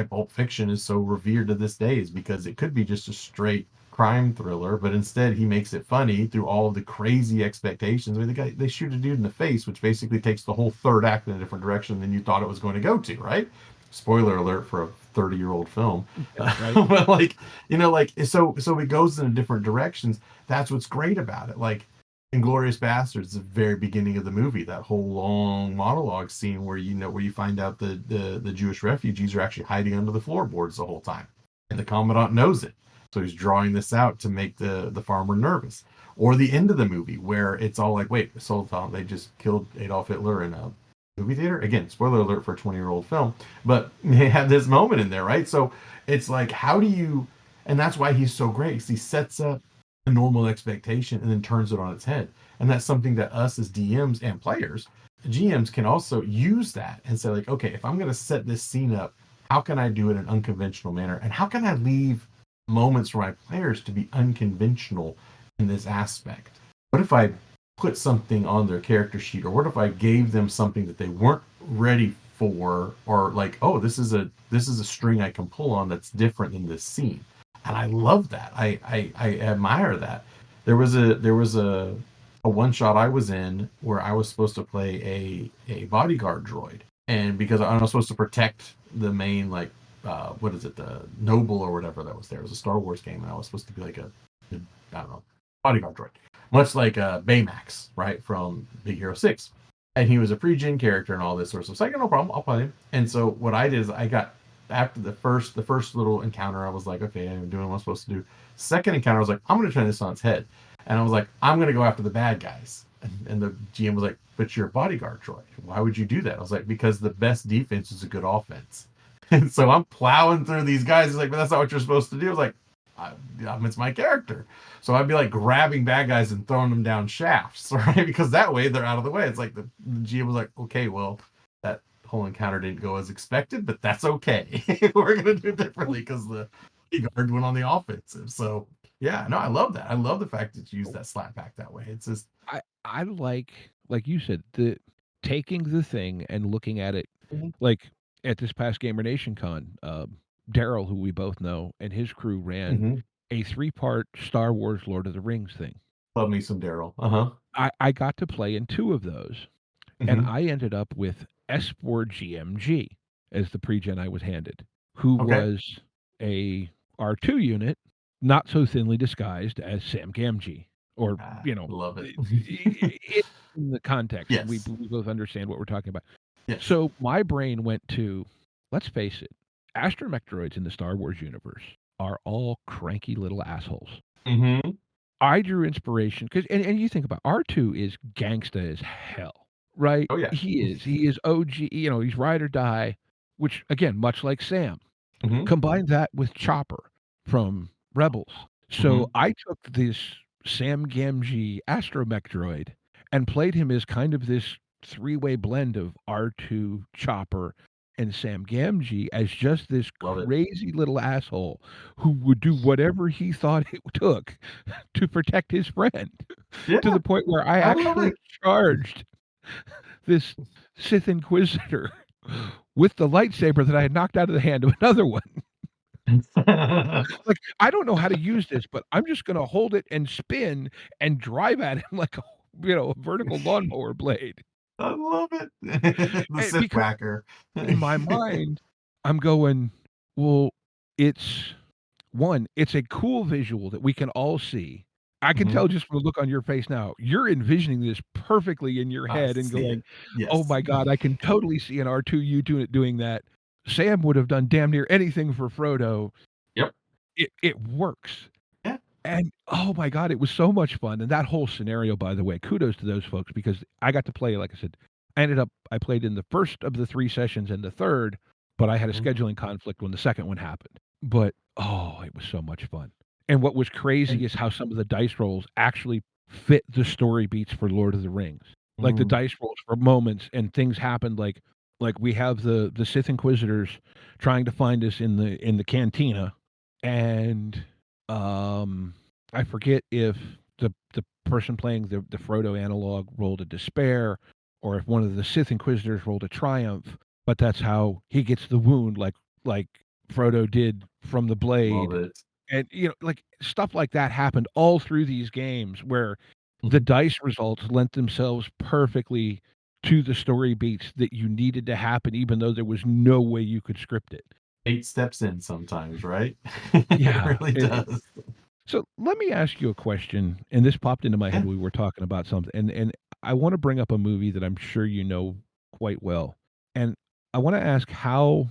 Pulp Fiction is so revered to this day, is because it could be just a straight crime thriller, but instead he makes it funny through all of the crazy expectations. I mean, they shoot a dude in the face, which basically takes the whole third act in a different direction than you thought it was going to go to, right? Spoiler alert for a 30-year-old film. Right. But like, like so it goes in different directions. That's what's great about it. Like Inglorious Bastards, the very beginning of the movie, that whole long monologue scene where where you find out the Jewish refugees are actually hiding under the floorboards the whole time, and the commandant knows it, so he's drawing this out to make the farmer nervous. Or the end of the movie where it's all like, wait, Sultan, they just killed Adolf Hitler in a movie theater. Again, spoiler alert for a 20-year-old film, but they have this moment in there, right? So it's like, how do you? And that's why he's so great. He sets up a normal expectation and then turns it on its head. And that's something that us as DMs and players, GMs, can also use that and say, like, okay, if I'm going to set this scene up, how can I do it in an unconventional manner? And how can I leave moments for my players to be unconventional in this aspect? What if I put something on their character sheet, or what if I gave them something that they weren't ready for, or like, oh, this is a string I can pull on that's different than this scene? And I love that. I admire that. There was a one shot I was in where I was supposed to play a bodyguard droid, and because I was supposed to protect the main, like, what is it, the noble or whatever that was there. It was a Star Wars game, and I was supposed to be like I don't know, bodyguard droid, much like Baymax, right, from Big Hero 6. And he was a pre-gen character and all this sort of stuff. So I go, no problem, I'll play him. And so what I did is I got, after the first little encounter, I was like, okay, I'm doing what I'm supposed to do. Second encounter, I was like, I'm going to turn this on its head. And I was like, I'm going to go after the bad guys. And the GM was like, but you're a bodyguard droid. Why would you do that? I was like, because the best defense is a good offense. And so I'm plowing through these guys. He's like, but that's not what you're supposed to do. I was like, it's my character. So I'd be like grabbing bad guys and throwing them down shafts, right? Because that way they're out of the way. It's like the GM was like, okay, well, that whole encounter didn't go as expected, but that's okay. We're going to do it differently because the guard went on the offensive. So yeah, no, I love that. I love the fact that you use that slap back that way. It's just, I like you said, the taking the thing and looking at it, Mhm. like at this past GamerNationCon, Daryl, who we both know, and his crew ran a 3-part Star Wars Lord of the Rings thing. Love me some Daryl. Uh-huh. I got to play in 2 of those, and Mm-hmm. I ended up with Espor GMG as the pre-gen I was handed, who Okay. was a R2 unit, not so thinly disguised as Sam Gamgee, or, Love it. in the context, we Yes. both understand what we're talking about. Yes. So my brain went to, let's face it, astromech droids in the Star Wars universe are all cranky little assholes. Mm-hmm. I drew inspiration because, and you think about R2 is gangsta as hell, right? Oh yeah. He is OG. He's ride or die, which again, much like Sam. Mm-hmm. Combine that with Chopper from Rebels. Mm-hmm. So I took this Sam Gamgee astromech droid and played him as kind of this 3-way blend of R2, Chopper, and Sam Gamgee as just this Love it. crazy little asshole who would do whatever he thought it took to protect his friend, Yeah, to the point where I I love actually it. charged this Sith Inquisitor with the lightsaber that I had knocked out of the hand of another one. Like, I don't know how to use this, but I'm just gonna hold it and spin and drive at him like a vertical lawnmower blade. I love it. The And Sith because whacker. in my mind, I'm going, well, it's it's a cool visual that we can all see. I can Mhm. tell just from the look on your face now, you're envisioning this perfectly in your I head and see going, it. "Oh Yes. my god, I can totally see an R2 doing that." Sam would have done damn near anything for Frodo. Yep. It works. Yeah. And, oh my god, it was so much fun, and that whole scenario, by the way, kudos to those folks because I got to play, like I said, I played in the first of the 3 sessions and the third, but I had a Mhm. scheduling conflict when the second one happened. But, oh, it was so much fun. And what was crazy And is how some of the dice rolls actually fit the story beats for Lord of the Rings. Like, the mm, dice rolls for moments and things happened like we have the Sith Inquisitors trying to find us in the cantina, and, um, I forget if the person playing the Frodo analog rolled a despair, or if one of the Sith Inquisitors rolled a triumph. But that's how he gets the wound, like Frodo did from the Love blade. it. And like stuff like that happened all through these games where the Mhm. dice results lent themselves perfectly to the story beats that you needed to happen, even though there was no way you could script it. 8 steps in sometimes, right? It Yeah. really does. So let me ask you a question, and this popped into my head Yeah. when we were talking about something, and I want to bring up a movie that I'm sure you know quite well, and I want to ask how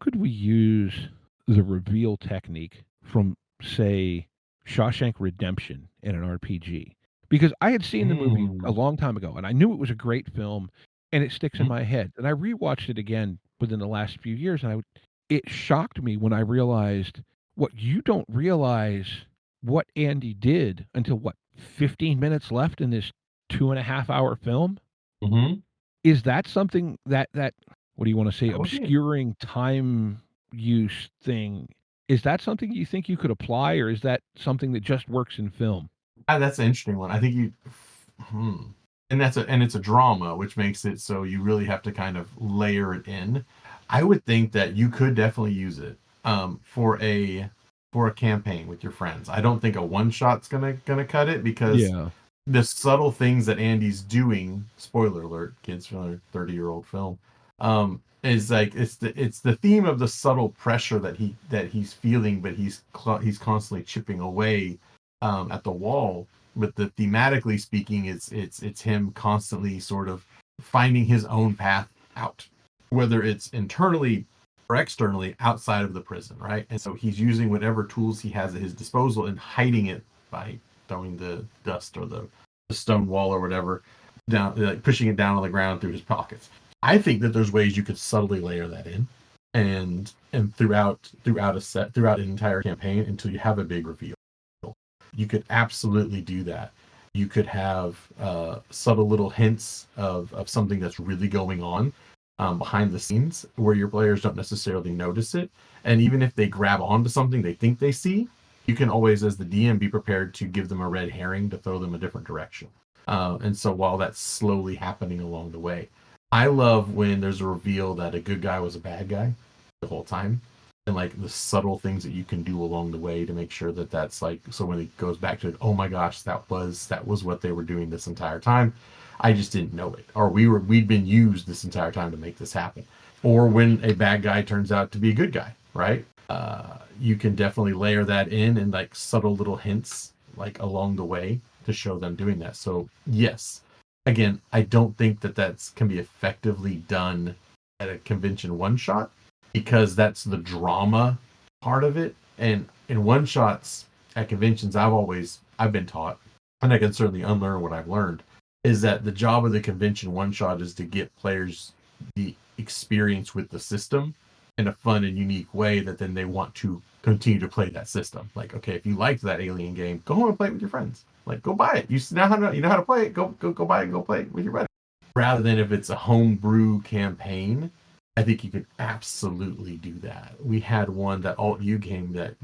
could we use the reveal technique from, say, Shawshank Redemption in an RPG? Because I had seen the movie a Mm. long time ago, and I knew it was a great film, and it sticks in Mhm. my head. And I rewatched it again within the last few years, and it shocked me when I realized what you don't realize what Andy did until, what, 15 minutes left in this 2.5 hour film? Mhm. Is that something that what do you wanna say, That would be it. obscuring time use thing, is that something you think you could apply, or is that something that just works in film? That's an interesting one. I think you hmm. And it's a drama, which makes it so you really have to kind of layer it in. I would think that you could definitely use it for a campaign with your friends. I don't think a one shot's gonna cut it because Yeah. the subtle things that Andy's doing, spoiler alert, kids from a 30-year-old film, is like it's the theme of the subtle pressure that he's feeling, but he's constantly chipping away at the wall. But the thematically speaking, it's him constantly sort of finding his own path out, whether it's internally or externally outside of the prison, right? And so he's using whatever tools he has at his disposal and hiding it by throwing the dust or the stone wall or whatever down, like pushing it down on the ground through his pockets. I think that there's ways you could subtly layer that in, and throughout an entire campaign until you have a big reveal. You could absolutely do that. You could have subtle little hints of something that's really going on behind the scenes where your players don't necessarily notice it. And even if they grab onto something they think they see, you can always, as the DM, be prepared to give them a red herring to throw them a different direction. And so while that's slowly happening along the way, I love when there's a reveal that a good guy was a bad guy the whole time, and like the subtle things that you can do along the way to make sure that that's like, so when it goes back to, oh my gosh, that was what they were doing this entire time. I just didn't know it, or we'd been used this entire time to make this happen. Or when a bad guy turns out to be a good guy, right? You can definitely layer that in and like subtle little hints like along the way to show them doing that. So yes, again, I don't think that that's can be effectively done at a convention one shot because that's the drama part of it. And in one shots at conventions, I've been taught, and I can certainly unlearn what I've learned, is that the job of the convention one shot is to get players the experience with the system in a fun and unique way that then they want to continue to play that system. Like, okay, if you liked that Alien game, go home and play it with your friends. Like, go buy it. You know how to play it. Go buy it and go play it with your friends. Rather than if it's a homebrew campaign, I think you could absolutely do that. We had one, that alt U game that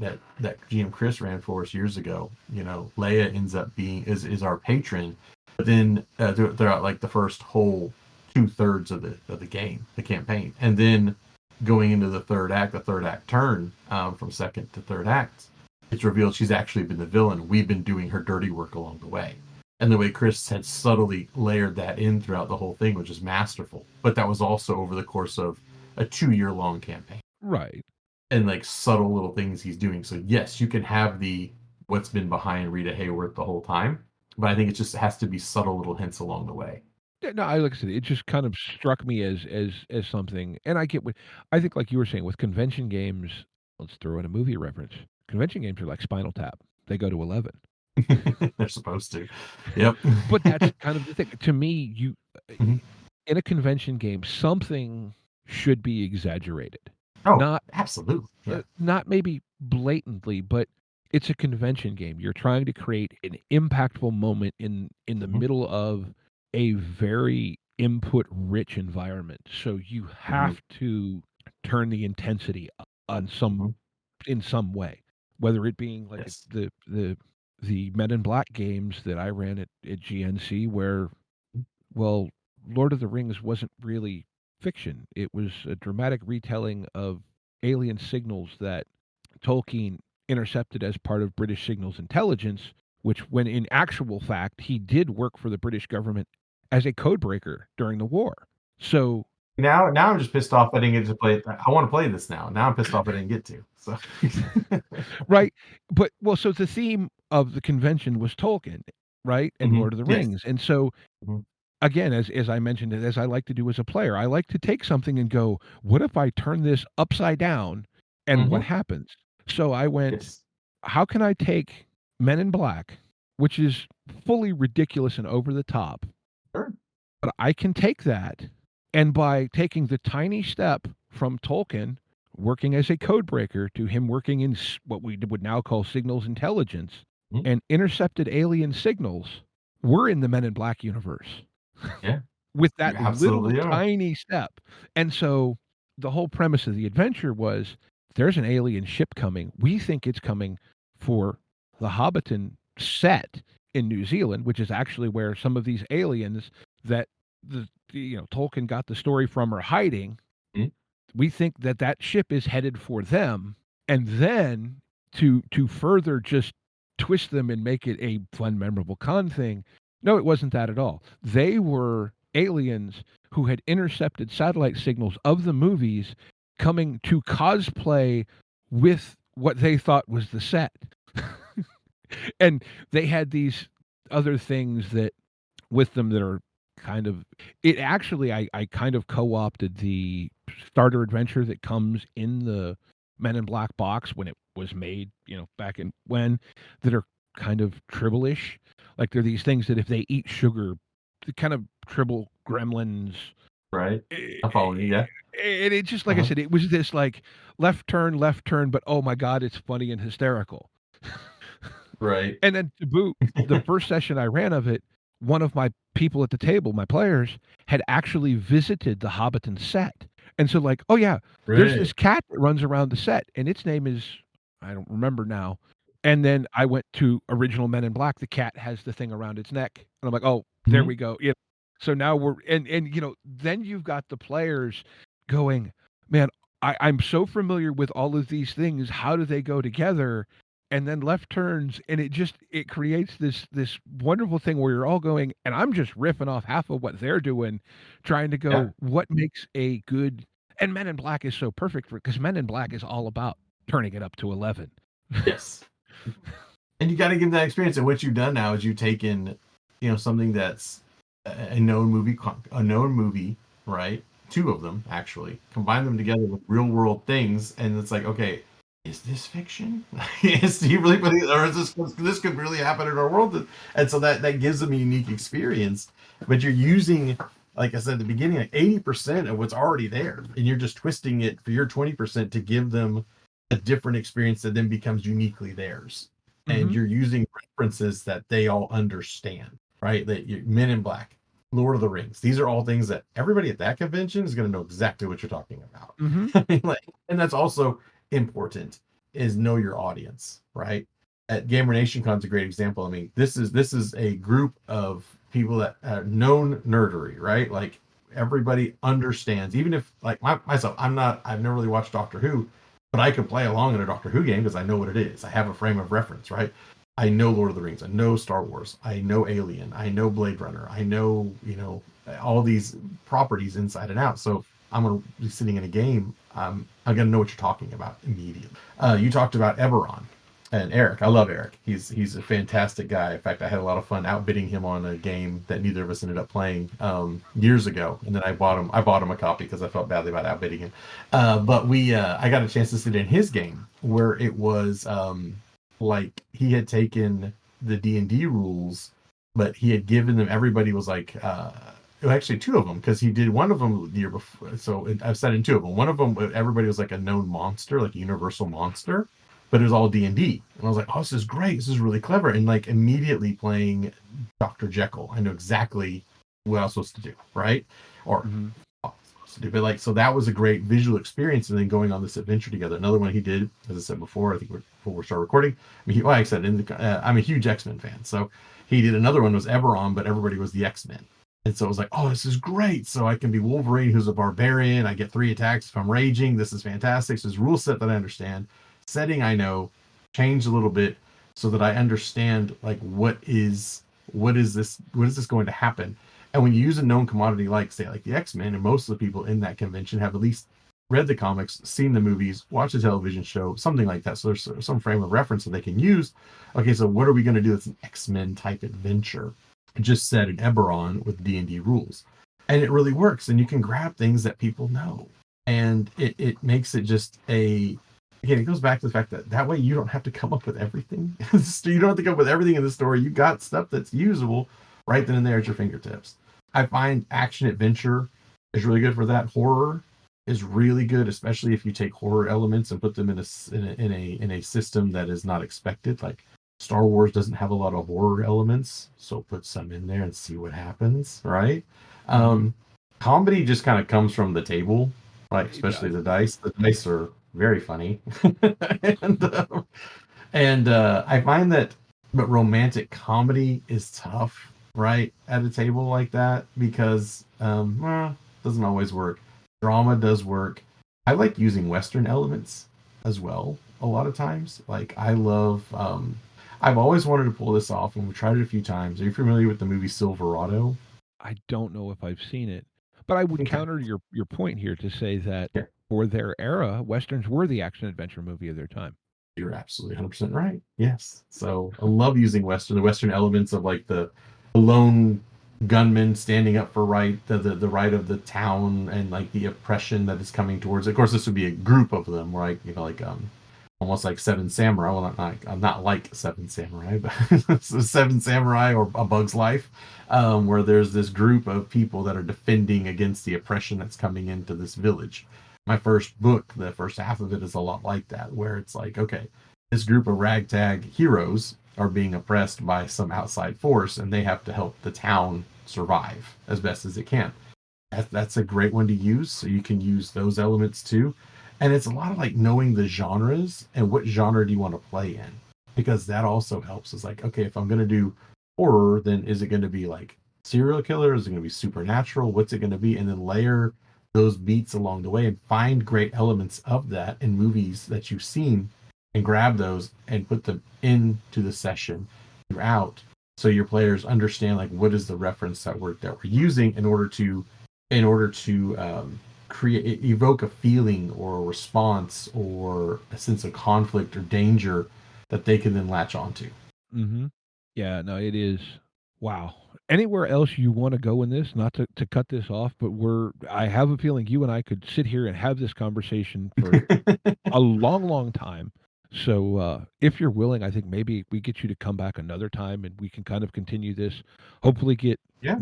GM Chris ran for us years ago. You know, Leia ends up being is our patron, but then throughout like the first whole 2/3 of the game, the campaign, and then going into the third act turn, from second to third act, it's revealed she's actually been the villain. We've been doing her dirty work along the way. And the way Chris had subtly layered that in throughout the whole thing, which is masterful. But that was also over the course of a 2 year long campaign, Right. and like subtle little things he's doing. So yes, you can have the what's been behind Rita Hayworth the whole time, but I think it has to be subtle little hints along the way. Yeah, no, I like I said, it just kind of struck me as something, and I get what I think, like you were saying, with convention games, let's throw in a movie reference. Convention games are like Spinal Tap. They go to 11. They're supposed to. Yep. But that's kind of the thing. To me, you Mhm. in a convention game, something should be exaggerated. Oh, Not absolutely. Yeah. not maybe blatantly, but it's a convention game. You're trying to create an impactful moment in the Hmm. middle of a very input-rich environment. So you Hmm. have to turn the intensity on Hmm. in some way, whether it being like Yes. the the Men in Black games that I ran at GNC, where, well, Lord of the Rings wasn't really fiction. It was a dramatic retelling of alien signals that Tolkien intercepted as part of British signals intelligence, which, when in actual fact, he did work for the British government as a codebreaker during the war. So Now I'm just pissed off I didn't get to play it. I want to play this now. Now I'm pissed off I didn't get to. So right, but well, so the theme of the convention was Tolkien, right, and Mhm. Lord of the Yes. Rings, and so Mhm. again, as I mentioned, as I like to do as a player, I like to take something and go, what if I turn this upside down, and what Mhm. happens? So I went, Yes. how can I take Men in Black, which is fully ridiculous and over the top, Sure. but I can take that, and by taking the tiny step from Tolkien working as a code breaker to him working in what we would now call signals intelligence Mhm. and intercepted alien signals, we're in the Men in Black universe Yeah. with You that little absolutely are. tiny step. And so the whole premise of the adventure was there's an alien ship coming. We think it's coming for the Hobbiton set in New Zealand, which is actually where some of these aliens that Tolkien got the story from are hiding. Mhm. We think that that ship is headed for them, and then to further just twist them and make it a fun, memorable con thing. No, it wasn't that at all. They were aliens who had intercepted satellite signals of the movies coming to cosplay with what they thought was the set. And they had these other things that with them that are kind of it actually I kind of co-opted the starter adventure that comes in the Men in Black box when it was made, back in when, that are kind of tribble-ish. Like they're these things that if they eat sugar, the kind of tribble gremlins. Right. Eh, I follow you. Yeah. And it just like I Uh-huh. said, it was this like left turn, but oh my God, it's funny and hysterical. Right. And then to boot, the first session I ran of it, one of my people at the table, my players, had actually visited the Hobbiton set. And so, like, oh yeah, there's Right. this cat that runs around the set, and its name is, I don't remember now. And then I went to original Men in Black. The cat has the thing around its neck, and I'm like, oh, there Mhm. we go. Yeah. So now we're and then you've got the players going, man, I'm so familiar with all of these things. How do they go together? And then left turns, and it creates this wonderful thing where you're all going, and I'm just riffing off half of what they're doing, trying to Yeah. go, what makes a good, and Men in Black is so perfect for, because Men in Black is all about turning it up to 11. Yes. And you got to give that experience. And what you've done now is you've taken, something that's a known movie, right? Two of them actually, combine them together with real world things, and it's like, okay, is this fiction? Is he really putting, or is this could really happen in our world? And so that gives them a unique experience. But you're using, like I said at the beginning, like 80% of what's already there, and you're just twisting it for your 20% to give them a different experience that then becomes uniquely theirs. And Mm-hmm. you're using references that they all understand, right? That Men in Black, Lord of the Rings. These are all things that everybody at that convention is going to know exactly what you're talking about. Mm-hmm. I mean, and that's also important, is know your audience, right? At GamerNationCon is a great example. I mean, this is a group of people that are known nerdery, right? Like everybody understands. Even if, like myself, I've never really watched Doctor Who, but I could play along in a Doctor Who game because I know what it is. I have a frame of reference, right? I know Lord of the Rings. I know Star Wars. I know Alien. I know Blade Runner. I know, all these properties inside and out. So I'm going to be sitting in a game. I'm going to know what you're talking about immediately. You talked about Eberron and Eric. I love Eric. He's a fantastic guy. In fact, I had a lot of fun outbidding him on a game that neither of us ended up playing years ago. And then I bought him a copy because I felt badly about outbidding him. But I got a chance to sit in his game where it was like he had taken the D&D rules, but he had given them. Everybody was like. Actually, two of them, because he did one of them the year before. So I've said in two of them. One of them, everybody was like a known monster, like a universal monster, but it was all D&D. And I was like, oh, this is great. This is really clever. And like immediately playing Dr. Jekyll, I know exactly what I was supposed to do, right? Or Mm-hmm. to do. But like, so that was a great visual experience, and then going on this adventure together. Another one he did, as I said before, I think before we start recording. I mean, like I said, I'm a huge X-Men fan, so he did another one was Eberron, but everybody was the X-Men. And so it was like, oh, this is great. So I can be Wolverine, who's a barbarian. I get 3 attacks if I'm raging. This is fantastic. So this rule set that I understand, setting I know, changed a little bit so that I understand like what is this going to happen. And when you use a known commodity like say like the X-Men, and most of the people in that convention have at least read the comics, seen the movies, watched the television show, something like that. So there's some frame of reference that they can use. Okay, so what are we going to do that's an X-Men type adventure? Just set in Eberron with D&D rules, and it really works, and you can grab things that people know, and it makes it just again, it goes back to the fact that way you don't have to come up with everything. You don't have to come up with everything in the story. You got stuff that's usable right then and there at your fingertips. I find action adventure is really good for that. Horror is really good, especially if you take horror elements and put them in a system that is not expected. Like Star Wars doesn't have a lot of horror elements, so put some in there and see what happens, right? Comedy just kind of comes from the table, right? Especially the dice. The dice are very funny, and I find that, but romantic comedy is tough, right, at a table like that because doesn't always work. Drama does work. I like using Western elements as well. A lot of times, like I love. I've always wanted to pull this off, and we've tried it a few times. Are you familiar with the movie Silverado? I don't know if I've seen it, but I would Okay. counter your point here to say that Yeah. for their era, Westerns were the action adventure movie of their time. You're absolutely 100% right. Yes. So I love using the Western elements of like the lone gunman standing up for the right of the town and like the oppression that is coming towards it. Of course, this would be a group of them, right? You know, like almost like Seven Samurai. Well, I'm not like Seven Samurai, but Seven Samurai or A Bug's Life, where there's this group of people that are defending against the oppression that's coming into this village. My first book, the first half of it is a lot like that, where it's like, okay, this group of ragtag heroes are being oppressed by some outside force, and they have to help the town survive as best as it can. That's a great one to use. So you can use those elements too. And it's a lot of like knowing the genres and what genre do you want to play in, because that also helps. It's like, okay, if I'm going to do horror, then is it going to be like serial killer? Is it going to be supernatural? What's it going to be? And then layer those beats along the way and find great elements of that in movies that you've seen and grab those and put them into the session throughout, so your players understand like what is the reference that we're using in order to create evoke a feeling or a response or a sense of conflict or danger that they can then latch onto. Mm-hmm. Yeah, no, it is. Wow. Anywhere else you want to go in this, not to cut this off, but I have a feeling you and I could sit here and have this conversation for a long, long time. So if you're willing, I think maybe we get you to come back another time and we can kind of continue this. Hopefully, get Yeah.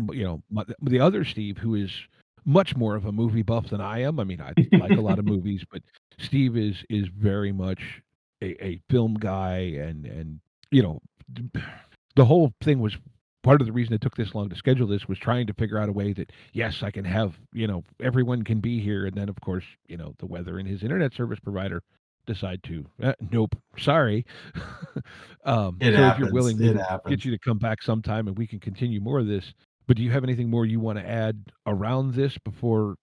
the other Steve, who is much more of a movie buff than I am. I mean, I like a lot of movies, but Steve is very much a film guy, and you know, the whole thing was part of the reason it took this long to schedule this was trying to figure out a way that yes, I can have everyone can be here, and then of course the weather and his internet service provider decide to nope, sorry. It So if you're happens. willing, we It can get happens. you to come back sometime and we can continue more of this. But do you have anything more you want to add around this before,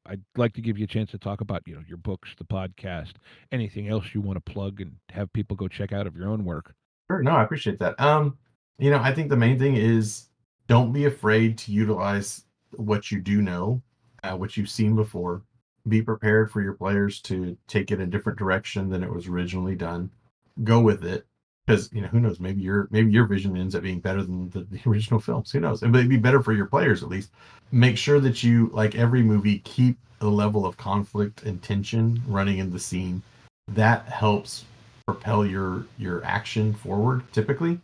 I'd like to give you a chance to talk about, your books, the podcast, anything else you want to plug and have people go check out of your own work? Sure. No, I appreciate that. I think the main thing is don't be afraid to utilize what you do know, what you've seen before. Be prepared for your players to take it a different direction than it was originally done. Go with it, because who knows? Maybe your vision ends up being better than the original films. Who knows? But it'd be better for your players at least. Make sure that you, like every movie, keep a level of conflict and tension running in the scene. That helps propel your action forward typically.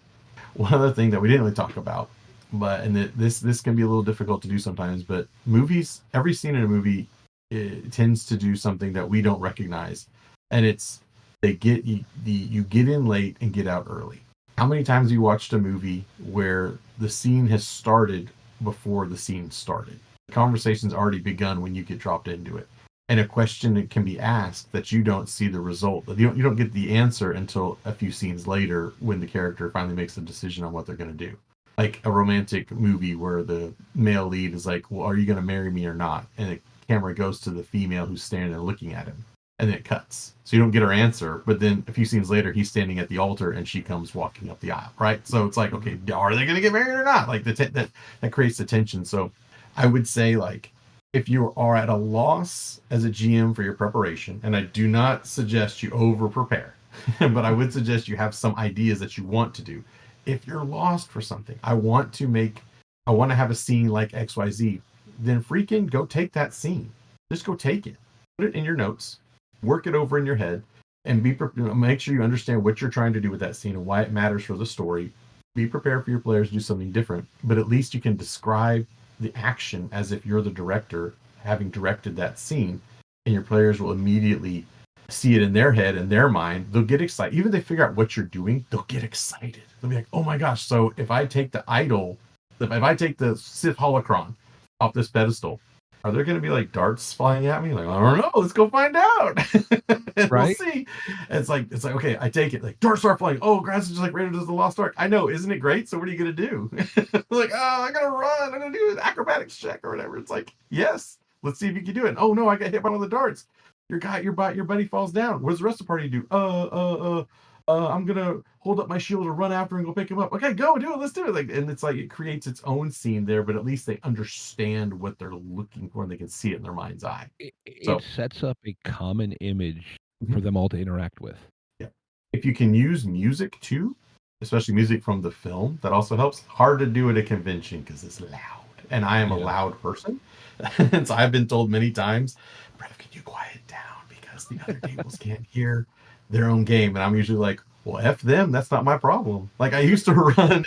One other thing that we didn't really talk about, this can be a little difficult to do sometimes, but movies, every scene in a movie, it tends to do something that we don't recognize, and it's you get in late and get out early. How many times have you watched a movie where the scene has started before the scene started? The conversation's already begun when you get dropped into it. And a question that can be asked that you don't see the result. You don't get the answer until a few scenes later when the character finally makes a decision on what they're going to do. Like a romantic movie where the male lead is like, well, are you going to marry me or not? And the camera goes to the female who's standing there looking at him. And then it cuts. So you don't get her answer. But then a few scenes later, he's standing at the altar and she comes walking up the aisle, right? So it's like, okay, are they going to get married or not? Like that creates the tension. So I would say, like, if you are at a loss as a GM for your preparation, and I do not suggest you over prepare, but I would suggest you have some ideas that you want to do. If you're lost for something, I want to have a scene like XYZ, then freaking go take that scene. Just go take it. Put it in your notes, work it over in your head, and make sure you understand what you're trying to do with that scene and why it matters for the story. Be prepared for your players to do something different, but at least you can describe the action as if you're the director having directed that scene, and your players will immediately see it in their head and their mind. They'll get excited. Even if they figure out what you're doing, they'll get excited. They'll be like, oh my gosh, so if I take the idol, if I take the Sith holocron off this pedestal, are there going to be like darts flying at me? Like, I don't know. Let's go find out. Right? We'll see. And it's like, okay, I take it. Like, darts start flying. Oh, grass is just like Raiders of the Lost Ark. I know. Isn't it great? So what are you going to do? Like, oh, I got to run. I'm going to do an acrobatics check or whatever. It's like, yes, let's see if you can do it. Oh no, I got hit by one of the darts. Your buddy falls down. What does the rest of the party do? I'm gonna hold up my shield or run after and go pick him up. Okay, go do it. Let's do it. Like, and it's like it creates its own scene there, but at least they understand what they're looking for and they can see it in their mind's eye. It sets up a common image for them all to interact with. Yeah. If you can use music too, especially music from the film, that also helps. Hard to do at a convention because it's loud, and I am a loud person. And so I've been told many times, Brev, can you quiet down because the other tables can't hear their own game? And I'm usually like, well, F them, that's not my problem. Like I used to run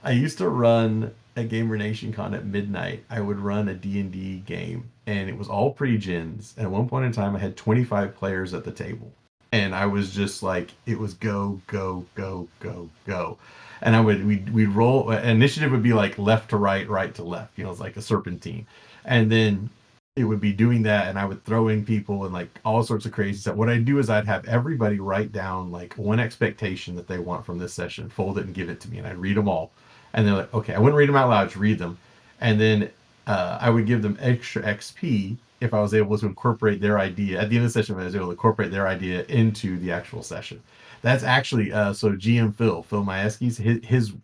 at GamerNationCon at midnight. I would run a D&D game, and it was all pre-gens. And at one point in time, I had 25 players at the table. And I was just like, it was go, go, go, go, go. And we'd roll. Initiative would be like left to right, right to left. You know, it's like a serpentine. And then it would be doing that, and I would throw in people and like all sorts of crazy stuff. What I'd do is I'd have everybody write down like one expectation that they want from this session, fold it and give it to me, and I'd read them all. And they're like, okay, I wouldn't read them out loud, just read them. And then I would give them extra XP if I was able to incorporate their idea. At the end of the session, I was able to incorporate their idea into the actual session. That's actually, so GM Phil Majewski's,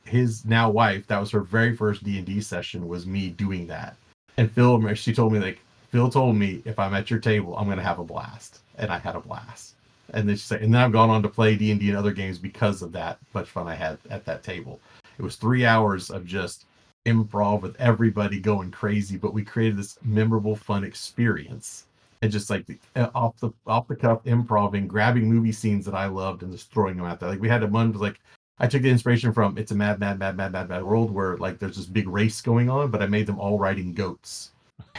his now wife, that was her very first D&D session, was me doing that. And Phil told me, if I'm at your table, I'm going to have a blast. And I had a blast. And then and then I've gone on to play D&D and other games because of that much fun I had at that table. It was 3 hours of just improv with everybody going crazy, but we created this memorable, fun experience. And just like off the cuff improv, grabbing movie scenes that I loved and just throwing them out there. Like we had one was like, I took the inspiration from It's a Mad World, where like there's this big race going on, but I made them all riding goats.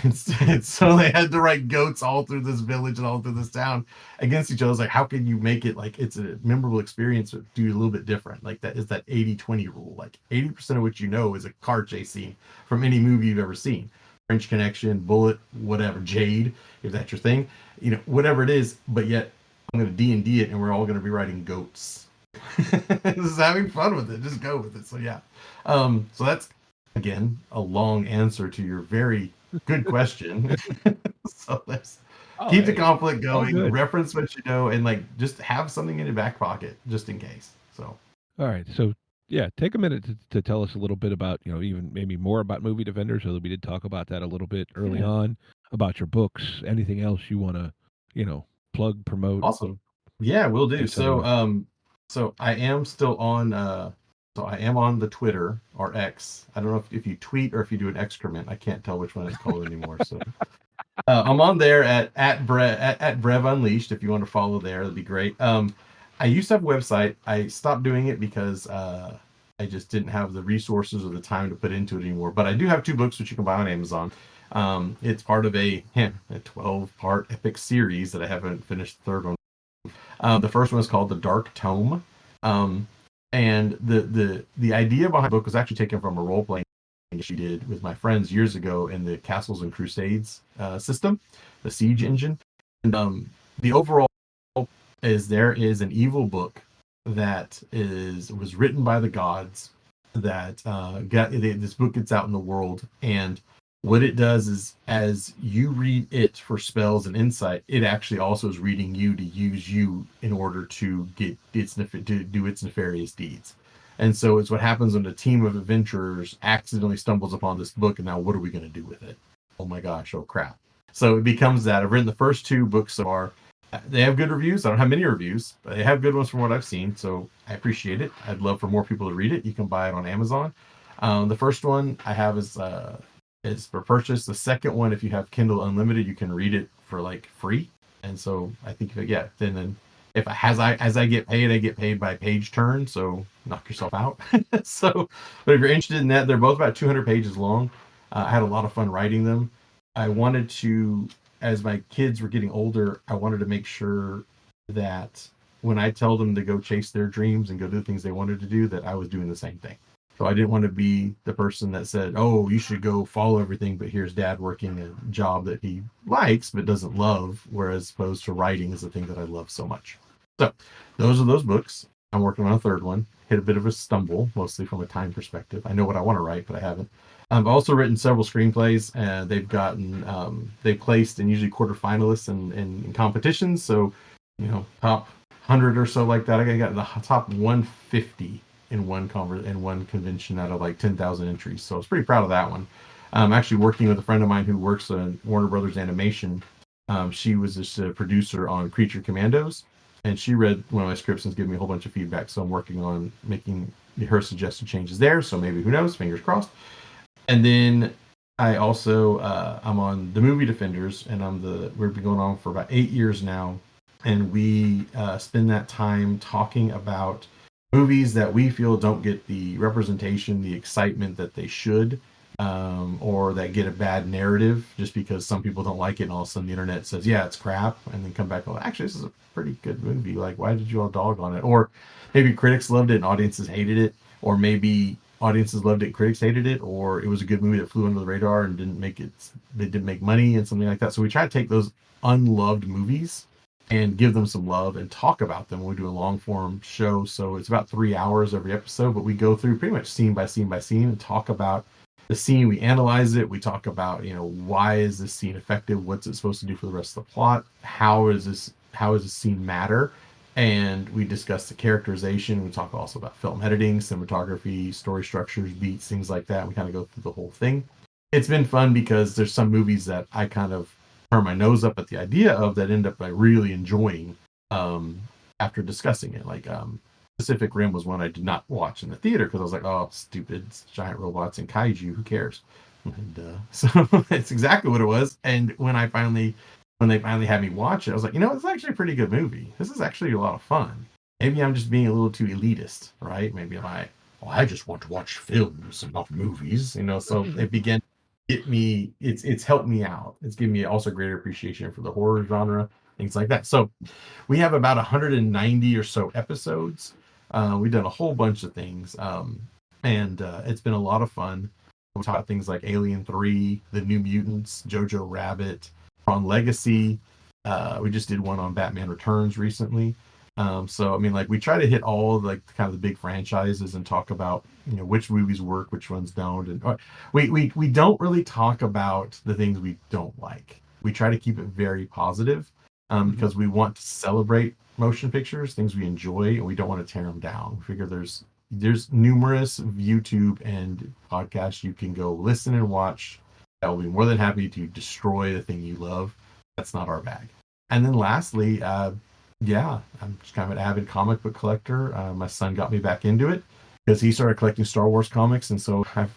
And so they had to ride goats all through this village and all through this town against each other. I was like, how can you make it like it's a memorable experience, but do a little bit different? Like that is that 80-20 rule. Like 80% of what you know is a car chase scene from any movie you've ever seen. French Connection, Bullet, whatever, Jade, if that's your thing, you know, whatever it is. But yet I'm going to D&D it, and we're all going to be riding goats. Just having fun with it. Just go with it. So yeah. So that's again a long answer to your very good question. So let's keep the conflict going, reference what you know, and like just have something in your back pocket just in case. So all right. So yeah, take a minute to tell us a little bit about, you know, even maybe more about Movie Defenders. So we did talk about that a little bit early on, about your books, anything else you want to, you know, plug, promote. Awesome. Yeah, we'll do. So so I am still on so I am on the Twitter or X. I don't know if you tweet or if you do an excrement. I can't tell which one it's called anymore. So I'm on there at Brev Unleashed. If you want to follow there, that'd be great. I used to have a website. I stopped doing it because I just didn't have the resources or the time to put into it anymore. But I do have 2 books which you can buy on Amazon. It's part of a 12-part epic series that I haven't finished the third one. The first one is called The Dark Tome. And the idea behind the book was actually taken from a role-playing she did with my friends years ago in the Castles and Crusades system, the Siege engine. And the overall is there is an evil book that was written by the gods that this book gets out in the world, and what it does is as you read it for spells and insight, it actually also is reading you to use you in order to get to do its nefarious deeds. And so it's what happens when a team of adventurers accidentally stumbles upon this book, and now what are we going to do with it? Oh my gosh, oh crap. So it becomes that. I've written the first 2 books so far. They have good reviews. I don't have many reviews, but they have good ones from what I've seen. So I appreciate it. I'd love for more people to read it. You can buy it on Amazon. The first one I have is for purchase. The second one, if you have Kindle Unlimited, you can read it for like free. And so I think, then if as I get paid, I get paid by page turn. So knock yourself out. So, but if you're interested in that, they're both about 200 pages long. I had a lot of fun writing them. I wanted to, as my kids were getting older, I wanted to make sure that when I tell them to go chase their dreams and go do things they wanted to do, that I was doing the same thing. So I didn't want to be the person that said, oh, you should go follow everything, but here's dad working a job that he likes but doesn't love, whereas opposed to writing is the thing that I love so much. So those are those books. I'm working on a third one. Hit a bit of a stumble, mostly from a time perspective. I know what I want to write, but I haven't. I've also written several screenplays, and they've placed in usually quarterfinalists in competitions. So, top 100 or so like that. I got the top 150 in one convention out of like 10,000 entries. So I was pretty proud of that one. I'm actually working with a friend of mine who works on Warner Brothers Animation. She was just a producer on Creature Commandos, and she read one of my scripts and given me a whole bunch of feedback. So I'm working on making her suggested changes there. So maybe, who knows, fingers crossed. And then I also I'm on the Movie Defenders, and we've been going on for about 8 years now, and we spend that time talking about movies that we feel don't get the representation, the excitement that they should, or that get a bad narrative just because some people don't like it, and all of a sudden the internet says, yeah, it's crap, and then come back, well, actually, this is a pretty good movie. Like, why did you all dog on it? Or maybe critics loved it and audiences hated it, or maybe audiences loved it, critics hated it, or it was a good movie that flew under the radar and they didn't make money and something like that. So we try to take those unloved movies and give them some love and talk about them when we do a long form show. So it's about 3 hours every episode, but we go through pretty much scene by scene by scene and talk about the scene. We analyze it. We talk about, why is this scene effective? What's it supposed to do for the rest of the plot? How does this scene matter? And we discuss the characterization. We talk also about film editing, cinematography, story structures, beats, things like that. We kind of go through the whole thing. It's been fun because there's some movies that I kind of turn my nose up at the idea of that end up by really enjoying after discussing it. Like Pacific Rim was one I did not watch in the theater because I was like, oh, stupid, it's giant robots and kaiju, who cares? And so it's exactly what it was. And when they finally had me watch it, I was like, it's actually a pretty good movie. This is actually a lot of fun. Maybe I'm just being a little too elitist, right? Maybe I just want to watch films and not movies, So it began to get me. It's helped me out. It's given me also greater appreciation for the horror genre, things like that. So we have about 190 or so episodes. We've done a whole bunch of things, and it's been a lot of fun. We talked things like Alien 3, The New Mutants, Jojo Rabbit, on Legacy. We just did one on Batman Returns recently. So we try to hit all kind of the big franchises and talk about which movies work, which ones don't, and we don't really talk about the things we don't like. We try to keep it very positive because we want to celebrate motion pictures, things we enjoy, and we don't want to tear them down. We figure there's numerous YouTube and podcasts you can go listen and watch that will be more than happy to destroy the thing you love. That's not our bag. And then lastly, I'm just kind of an avid comic book collector. My son got me back into it because he started collecting Star Wars comics, and so I've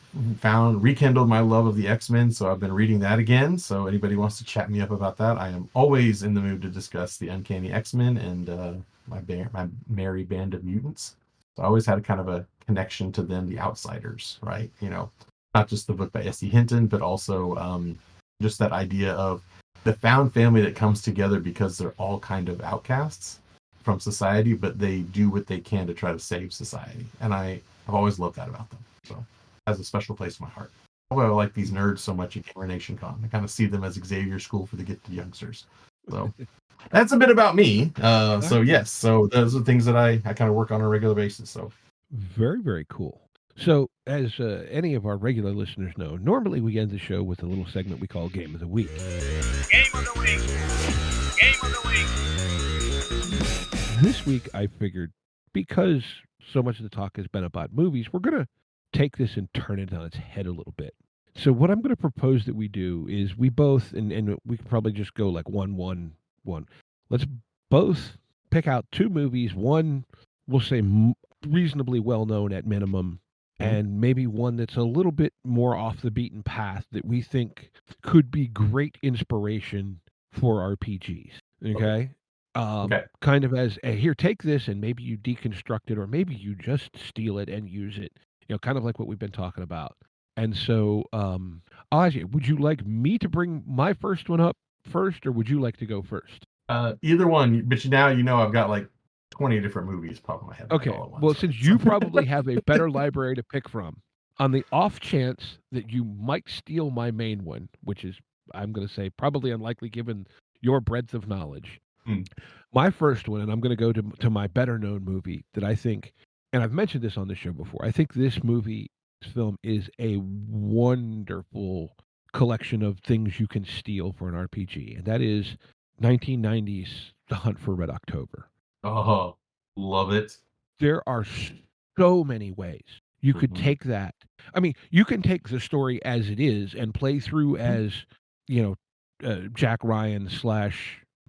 rekindled my love of the X-Men, so I've been reading that again. So anybody wants to chat me up about that, I am always in the mood to discuss the Uncanny X-Men and my merry band of mutants. So I always had kind of a connection to them, the outsiders, right? Not just the book by S.E. Hinton, but also just that idea of the found family that comes together because they're all kind of outcasts from society, but they do what they can to try to save society. And I've always loved that about them. So it has a special place in my heart. why I like these nerds so much at GamerNationCon. I kind of see them as Xavier School for the gifted youngsters. So that's a bit about me. So yes, so those are things that I kind of work on a regular basis. So very, very cool. So, as any of our regular listeners know, normally we end the show with a little segment we call Game of the Week. Game of the week. Game of the week. This week, I figured because so much of the talk has been about movies, we're going to take this and turn it on its head a little bit. So, what I'm going to propose that we do is we both, and we could probably just go like 1-1-1. Let's both pick out two movies. One, we'll say reasonably well known at minimum, and maybe one that's a little bit more off the beaten path that we think could be great inspiration for RPGs. Okay. Kind of as here, take this and maybe you deconstruct it, or maybe you just steal it and use it. Kind of like what we've been talking about. And so, I'll ask you, would you like me to bring my first one up first, or would you like to go first? Either one, but now I've got like 20 different movies popping in my head. Okay. All at once, Well, since you probably have a better library to pick from, on the off chance that you might steal my main one, which is, I'm going to say, probably unlikely given your breadth of knowledge. My first one, and I'm going to go to my better known movie that I think, and I've mentioned this on the show before, I think this film is a wonderful collection of things you can steal for an RPG, and that is 1990's The Hunt for Red October. Oh, love it. There are so many ways you could take that. I mean, you can take the story as it is and play through as, Jack Ryan /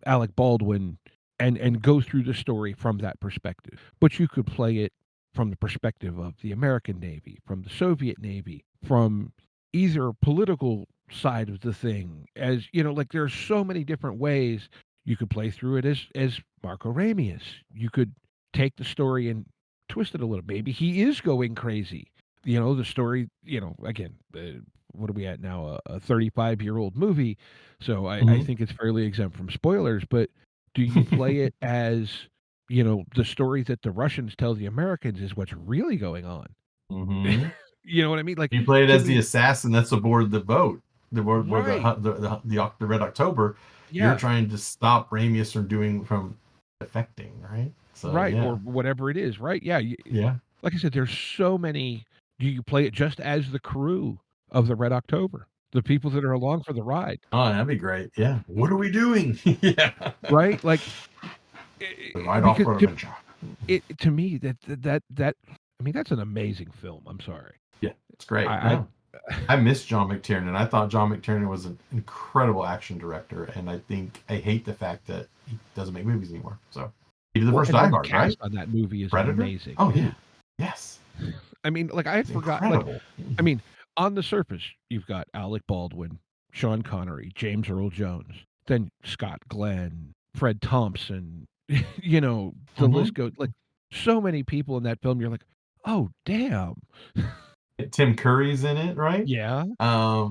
Alec Baldwin and go through the story from that perspective. But you could play it from the perspective of the American Navy, from the Soviet Navy, from either political side of the thing. As like there's so many different ways you could play through it as Marco Ramius. You could take the story and twist it a little. Maybe he is going crazy. The story, again, what are we at now? A 35-year-old movie. So I think it's fairly exempt from spoilers, but do you play it as, the story that the Russians tell the Americans is what's really going on? You know what I mean? Like, you play it as the assassin that's aboard the boat, the Red October. Yeah. You're trying to stop Ramius from defecting, right? So, or whatever it is, right? Yeah. Like I said, there's so many. Do you play it just as the crew of the Red October, the people that are along for the ride? Oh, that'd be great. Yeah. What are we doing? Yeah. Right. Like, ride off for adventure. To me, that I mean, that's an amazing film. I'm sorry. Yeah, it's great. I miss John McTiernan. I thought John McTiernan was an incredible action director, and I hate the fact that he doesn't make movies anymore. So he did the first Die Hard, right? On that movie is Predator? Amazing. Oh yeah, yes. I mean, like I had forgotten. Like, I mean, on the surface, you've got Alec Baldwin, Sean Connery, James Earl Jones, then Scott Glenn, Fred Thompson. The list goes. Like so many people in that film. You're like, oh damn. Tim Curry's in it, right? Yeah.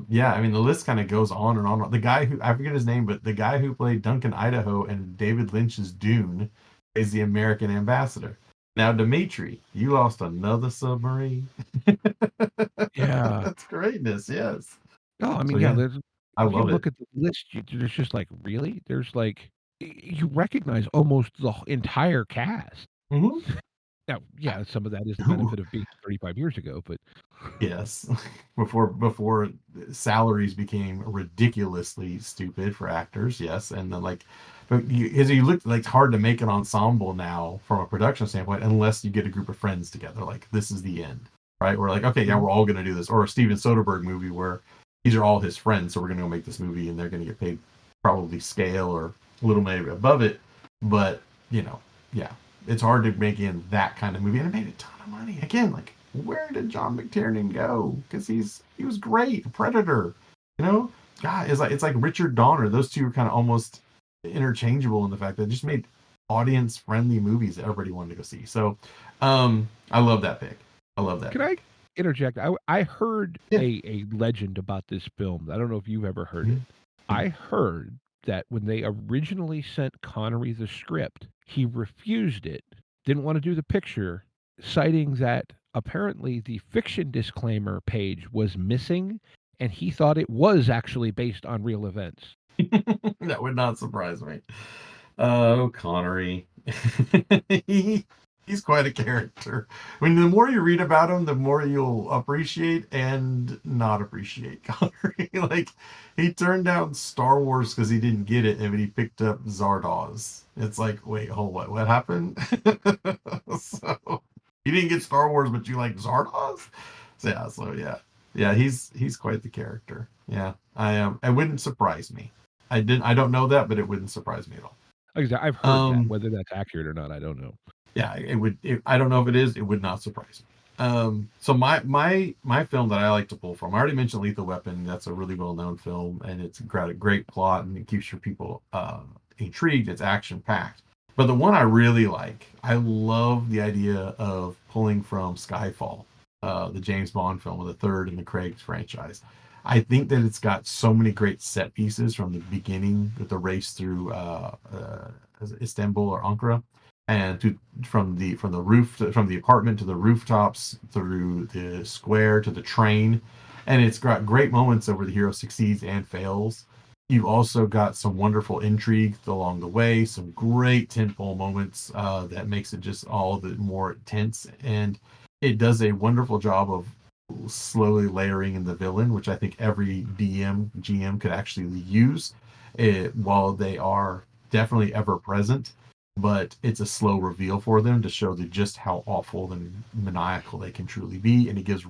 Yeah. I mean, the list kind of goes on and on. The guy who, I forget his name, but the guy who played Duncan Idaho and David Lynch's Dune is the American ambassador. Now, Dimitri, you lost another submarine. Yeah. That's greatness. Yes. Oh, I mean, yeah. I love it. Look at the list. There's just like, really? There's like, you recognize almost the entire cast. Now, yeah, some of that is the benefit of being 35 years ago, but yes, before salaries became ridiculously stupid for actors, yes, and then as you look, like it's hard to make an ensemble now from a production standpoint unless you get a group of friends together. Like this is the end, right? We're like, okay, yeah, we're all going to do this, or a Steven Soderbergh movie where these are all his friends, so we're going to go make this movie, and they're going to get paid probably scale or a little maybe above it, but yeah. It's hard to make in that kind of movie, and it made a ton of money. Again, like where did John McTiernan go? Because he was great. Predator, God, it's like Richard Donner. Those two are kind of almost interchangeable in the fact that it just made audience friendly movies that everybody wanted to go see. So, I love that pick. I love that. Can I interject? I heard a legend about this film. I don't know if you've ever heard it. I heard that when they originally sent Connery the script, he refused it, didn't want to do the picture, citing that apparently the fiction disclaimer page was missing and he thought it was actually based on real events. That would not surprise me. Oh, Connery. he, he's quite a character. I mean, the more you read about him, the more you'll appreciate and not appreciate Connery. Like, he turned down Star Wars because he didn't get it, and then he picked up Zardoz. It's like, wait, hold, what happened? So, you didn't get Star Wars, but you like Zardoz? Yeah, he's quite the character. Yeah, I am. It wouldn't surprise me. I don't know that, but it wouldn't surprise me at all. Like I said, I've heard that. Whether that's accurate or not, I don't know. Yeah, it would. I don't know if it is. It would not surprise me. So my film that I like to pull from, I already mentioned Lethal Weapon. That's a really well known film, and it's got a great plot, and it keeps your people intrigued. It's action packed. But the one I really like, I love the idea of pulling from Skyfall, the James Bond film, the third in the Craig's franchise. I think that it's got so many great set pieces from the beginning with the race through Istanbul or Ankara, and from the from the apartment to the rooftops, through the square to the train, and it's got great moments where the hero succeeds and fails. You've also got some wonderful intrigue along the way, some great tentpole moments that makes it just all the more intense, and it does a wonderful job of slowly layering in the villain, which I think every GM could actually use while they are definitely ever present. But it's a slow reveal for them to show just how awful and maniacal they can truly be, and it gives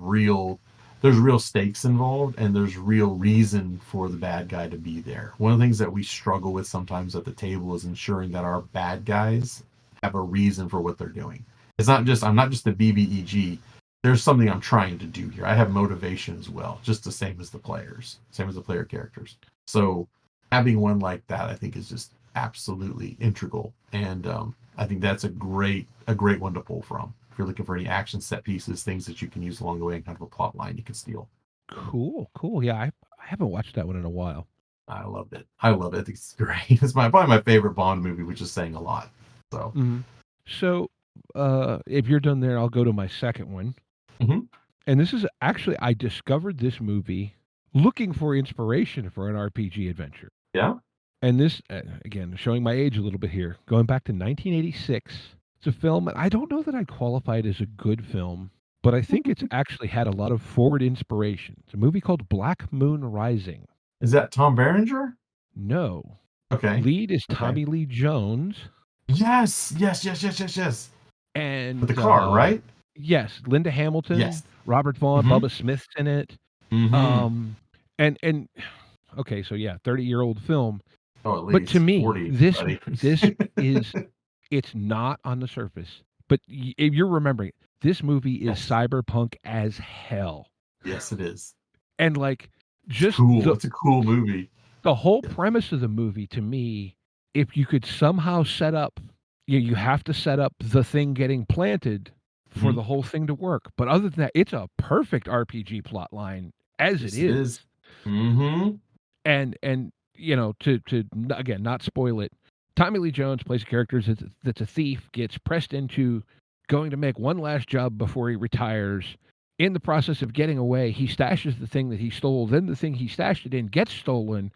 there's real stakes involved, and there's real reason for the bad guy to be there. One of the things that we struggle with sometimes at the table is ensuring that our bad guys have a reason for what they're doing. I'm not just the BBEG. There's something I'm trying to do here. I have motivation as well, just the same as the players, same as the player characters. So having one like that, I think, is just absolutely integral, and I think that's a great one to pull from if you're looking for any action set pieces, things that you can use along the way, and kind of a plot line you can steal. Cool. Yeah, I haven't watched that one in a while. I loved it. I think it's great. It's probably my favorite Bond movie, which is saying a lot. So, So if you're done there, I'll go to my second one. And this is actually, I discovered this movie looking for inspiration for an RPG adventure. Yeah. And this, again, showing my age a little bit here, going back to 1986. It's a film, I don't know that I'd qualify it as a good film, but I think it's actually had a lot of forward inspiration. It's a movie called Black Moon Rising. Is that Tom Berenger? No. Okay. Lead is Tommy Lee Jones. Yes. And with the car, right? Yes, Linda Hamilton. Yes. Robert Vaughn, Bubba Smith's in it. And okay, so yeah, 30-year-old film. Oh, at least. But to me, 40, this buddy. this is, it's not on the surface. But if you're remembering, this movie is cyberpunk as hell. Yes, it is. And like, just cool. It's a cool movie. The whole premise of the movie, to me, if you could somehow set up, you have to set up the thing getting planted for the whole thing to work. But other than that, it's a perfect RPG plot line as it is. Mm-hmm. And you know, to again, not spoil it, Tommy Lee Jones plays a character that's a thief, gets pressed into going to make one last job before he retires. In the process of getting away, he stashes the thing that he stole. Then the thing he stashed it in gets stolen.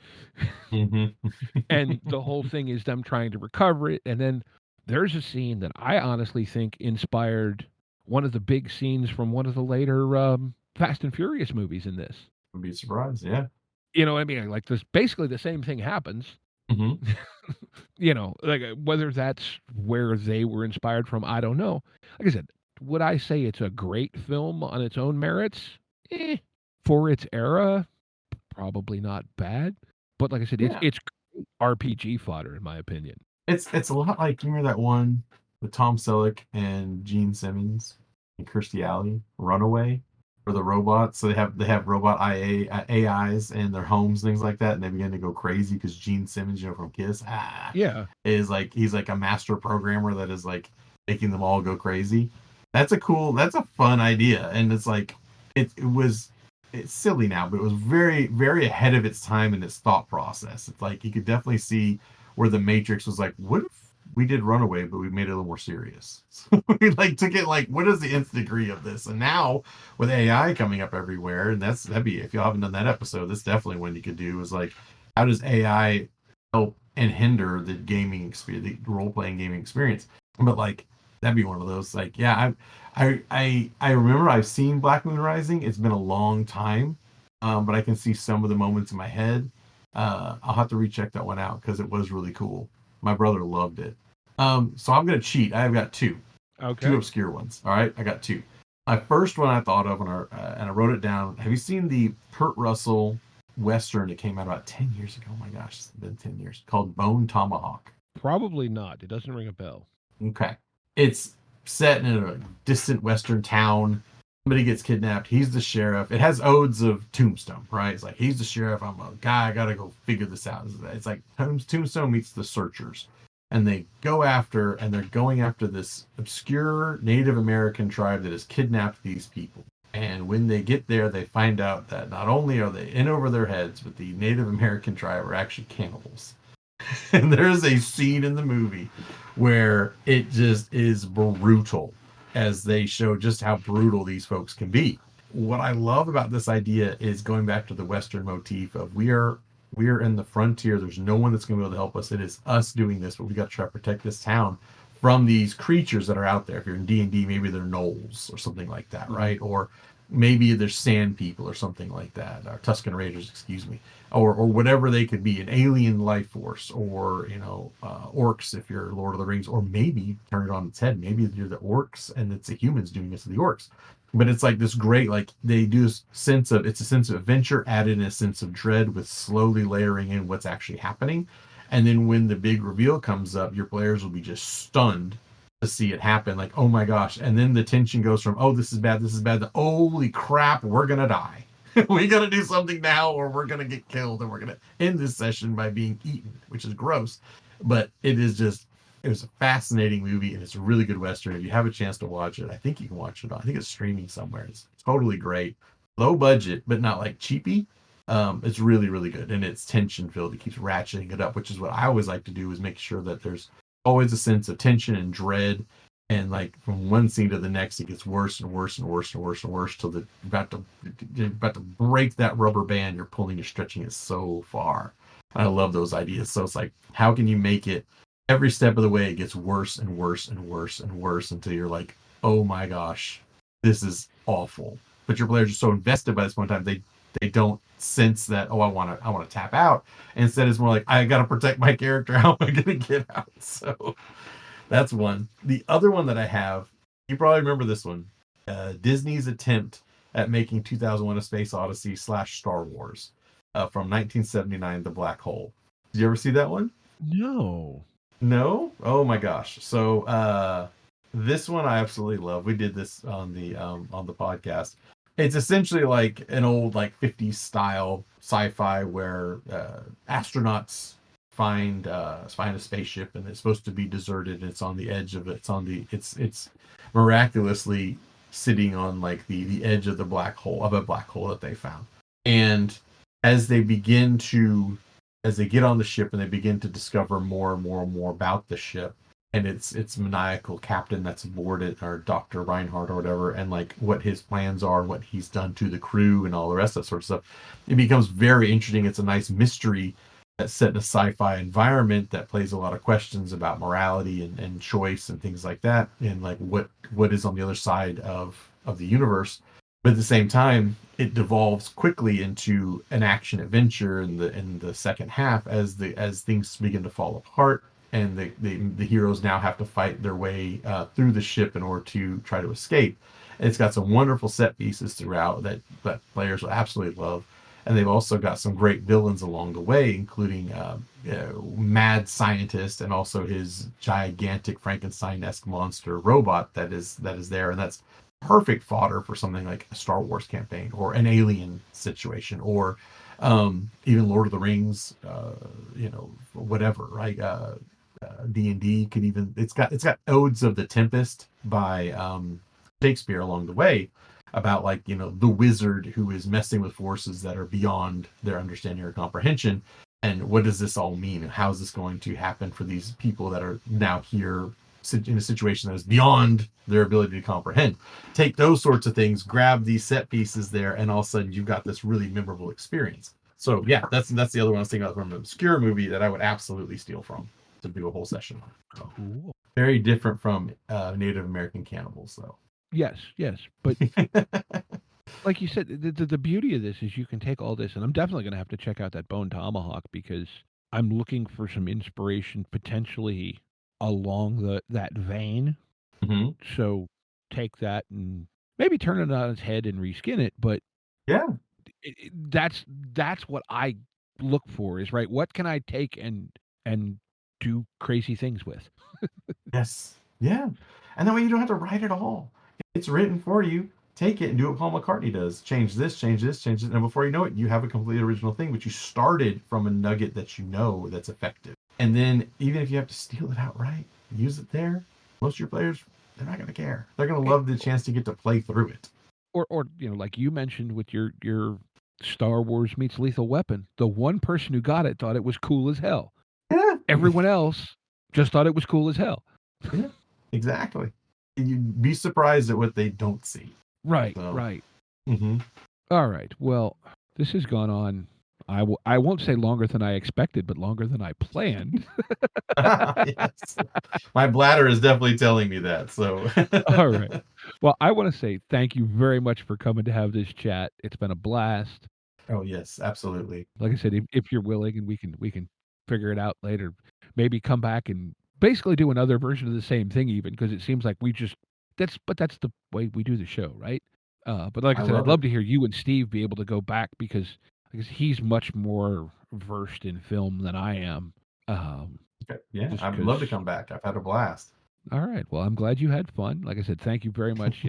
And the whole thing is them trying to recover it. And then there's a scene that I honestly think inspired one of the big scenes from one of the later Fast and Furious movies in this. Would be surprised, yeah. You know what I mean? Like, this, basically the same thing happens. You know, like, whether that's where they were inspired from, I don't know. Like I said, would I say it's a great film on its own merits? For its era, probably not bad. But like I said, it's RPG fodder, in my opinion. It's a lot like, you remember that one with Tom Selleck and Gene Simmons and Kirstie Alley, Runaway, for the robots. So they have robot AIs in their homes, things like that, and they begin to go crazy because Gene Simmons, from Kiss, is like, he's like a master programmer that is like making them all go crazy. That's a fun idea, and it's like it's silly now, but it was very, very ahead of its time in its thought process. It's like you could definitely see where the Matrix was like, what if we did Runaway, but we made it a little more serious. So we like took it like, what is the nth degree of this? And now with AI coming up everywhere, and that'd be, if you haven't done that episode, that's definitely one you could do, is like, how does AI help and hinder the gaming experience, the role playing gaming experience? But like, that'd be one of those. Like, yeah, I remember I've seen Black Moon Rising. It's been a long time, but I can see some of the moments in my head. I'll have to recheck that one out because it was really cool. My brother loved it. So I'm gonna cheat. I've got two Okay. obscure ones. All right, I got two. My first one I thought of, and I wrote it down. Have you seen the Kurt Russell Western that came out about 10 years ago? Oh my gosh, it's been 10 years. Called Bone Tomahawk. Probably not. It doesn't ring a bell. Okay. It's set in a distant Western town. Somebody gets kidnapped. He's the sheriff. It has odes of Tombstone, right? It's like, he's the sheriff. I'm a guy. I got to go figure this out. It's like Tombstone meets the Searchers. And they go after, and they're going after this obscure Native American tribe that has kidnapped these people. And when they get there, they find out that not only are they in over their heads, but the Native American tribe are actually cannibals. And there's a scene in the movie where it just is brutal as they show just how brutal these folks can be. What I love about this idea is going back to the Western motif of we are in the frontier. There's no one that's going to be able to help us. It is us doing this, but we got to try to protect this town from these creatures that are out there. If you're in D&D, maybe they're gnolls or something like that, right? Or maybe there's sand people or something like that, or Tusken Raiders, excuse me, or whatever they could be, an alien life force, or orcs if you're Lord of the Rings, or maybe turn it on its head, maybe you're the orcs and it's the humans doing this to the orcs. But it's like this great, like they do this sense of, it's a sense of adventure added in a sense of dread with slowly layering in what's actually happening. And then when the big reveal comes up, your players will be just stunned to see it happen. Like, oh my gosh. And then the tension goes from, oh, this is bad, to, holy crap, we're going to die. We got to do something now or we're going to get killed, and we're going to end this session by being eaten, which is gross. But it was a fascinating movie, and it's a really good Western. If you have a chance to watch it, I think you can watch it. I think it's streaming somewhere. It's totally great. Low budget, but not like cheapy. It's really, really good, and it's tension filled. It keeps ratcheting it up, which is what I always like to do, is make sure that there's always a sense of tension and dread. And like from one scene to the next, it gets worse and worse and worse and worse and worse till you're about to break that rubber band. You're pulling, you're stretching it so far. I love those ideas. So it's like, how can you make it every step of the way? It gets worse and worse and worse and worse until you're like, oh my gosh, this is awful. But your players are so invested by this point in time, they don't sense that, oh, I want to tap out. Instead, it's more like, I got to protect my character. How am I going to get out? So that's one. The other one that I have, you probably remember this one, Disney's attempt at making 2001: A Space Odyssey / Star Wars from 1979, The Black Hole. Did you ever see that one? No. No? Oh my gosh. So this one I absolutely love. We did this on the podcast. It's essentially like an old like 50s style sci-fi where astronauts find a spaceship, and it's supposed to be deserted, and it's on the edge of it. It's miraculously sitting on like the edge of a black hole that they found. And as they get on the ship and they begin to discover more and more and more about the ship and its maniacal captain that's aboard it, or Dr. Reinhardt or whatever, and like what his plans are, what he's done to the crew and all the rest of that sort of stuff, it becomes very interesting. It's a nice mystery that's set in a sci-fi environment that plays a lot of questions about morality and choice and things like that, and like what is on the other side of the universe. But at the same time, it devolves quickly into an action adventure in the second half as things begin to fall apart, and the heroes now have to fight their way through the ship in order to try to escape. And it's got some wonderful set pieces throughout that players will absolutely love. And they've also got some great villains along the way, including mad scientist and also his gigantic Frankenstein-esque monster robot that is there, and that's perfect fodder for something like a Star Wars campaign or an Alien situation, or even Lord of the Rings, whatever, right? D&D could even, it's got odes of the Tempest by Shakespeare along the way, about like, the wizard who is messing with forces that are beyond their understanding or comprehension. And what does this all mean? And how is this going to happen for these people that are now here in a situation that is beyond their ability to comprehend? Take those sorts of things, grab these set pieces there, and all of a sudden you've got this really memorable experience. So yeah, that's the other one I was thinking about from an obscure movie that I would absolutely steal from to do a whole session on. So, Cool. very different from Native American cannibals, though. Yes, but like you said, the beauty of this is you can take all this, and I'm definitely going to have to check out that Bone Tomahawk because I'm looking for some inspiration potentially along that vein. Mm-hmm. So take that and maybe turn it on its head and reskin it. But Yeah. That's what I look for is right. What can I take and do crazy things with? Yes. Yeah. And that way you don't have to write it all. It's written for you. Take it and do what Paul McCartney does. Change this, change this, change this. And before you know it, you have a completely original thing, but you started from a nugget that you know that's effective. And then even if you have to steal it outright, use it there, most of your players, they're not going to care. They're going to love the chance to get to play through it. Or like you mentioned with your Star Wars meets Lethal Weapon, the one person who got it thought it was cool as hell. Yeah. Everyone else just thought it was cool as hell. Yeah, exactly. You'd be surprised at what they don't see. Right, So, right. Mm-hmm. All right. Well, this has gone on. I won't say longer than I expected, but longer than I planned. Yes. My bladder is definitely telling me that. So, All right. Well, I want to say thank you very much for coming to have this chat. It's been a blast. Oh yes, absolutely. Like I said, if you're willing, and we can figure it out later, maybe come back and basically do another version of the same thing, even because it seems like that's the way we do the show, right? But like I said, I'd love to hear you and Steve be able to go back because he's much more versed in film than I am. Okay. Yeah, I'd love to come back. I've had a blast. All right. Well, I'm glad you had fun. Like I said, thank you very much.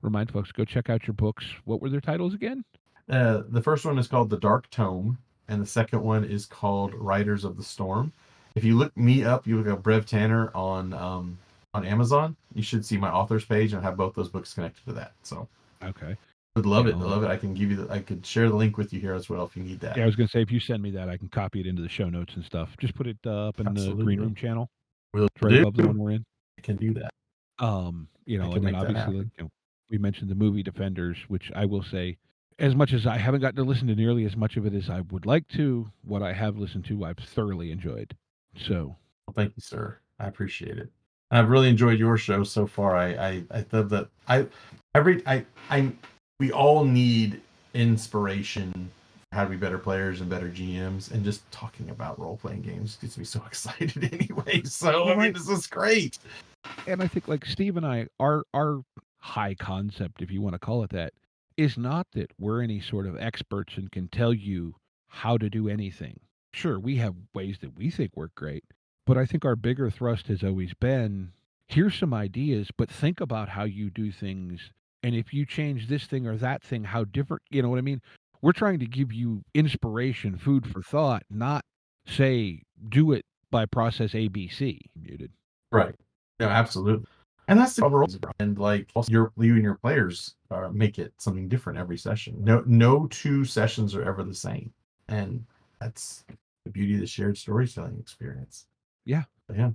Remind folks, go check out your books. What were their titles again? The first one is called The Dark Tome, and the second one is called Riders of the Storm. If you look me up, you look up Brev Tanner on Amazon, you should see my author's page and have both those books connected to that. So okay. Would love it. I love it. I can give you I could share the link with you here as well if you need that. Yeah, I was going to say, if you send me that, I can copy it into the show notes and stuff. Just put it up in the Green Room channel. We'll right above the one we're in. I can do that. And then obviously, we mentioned the movie Defenders, which I will say, as much as I haven't gotten to listen to nearly as much of it as I would like to, what I have listened to, I've thoroughly enjoyed. So, well, thank you, sir. I appreciate it. I've really enjoyed your show so far. I thought that we all need inspiration for how to be better players and better GMs, and just talking about role-playing games gets me so excited anyway. So I mean, this is great. And I think like Steve and I, our high concept, if you want to call it that, is not that we're any sort of experts and can tell you how to do anything. Sure, we have ways that we think work great, but I think our bigger thrust has always been, here's some ideas, but think about how you do things. And if you change this thing or that thing, how different, you know what I mean? We're trying to give you inspiration, food for thought, not say, do it by process ABC. Muted. Right. No, absolutely. And that's the overall. And like you and your players make it something different every session. No two sessions are ever the same. And that's the beauty of the shared storytelling experience. Yeah. Yeah.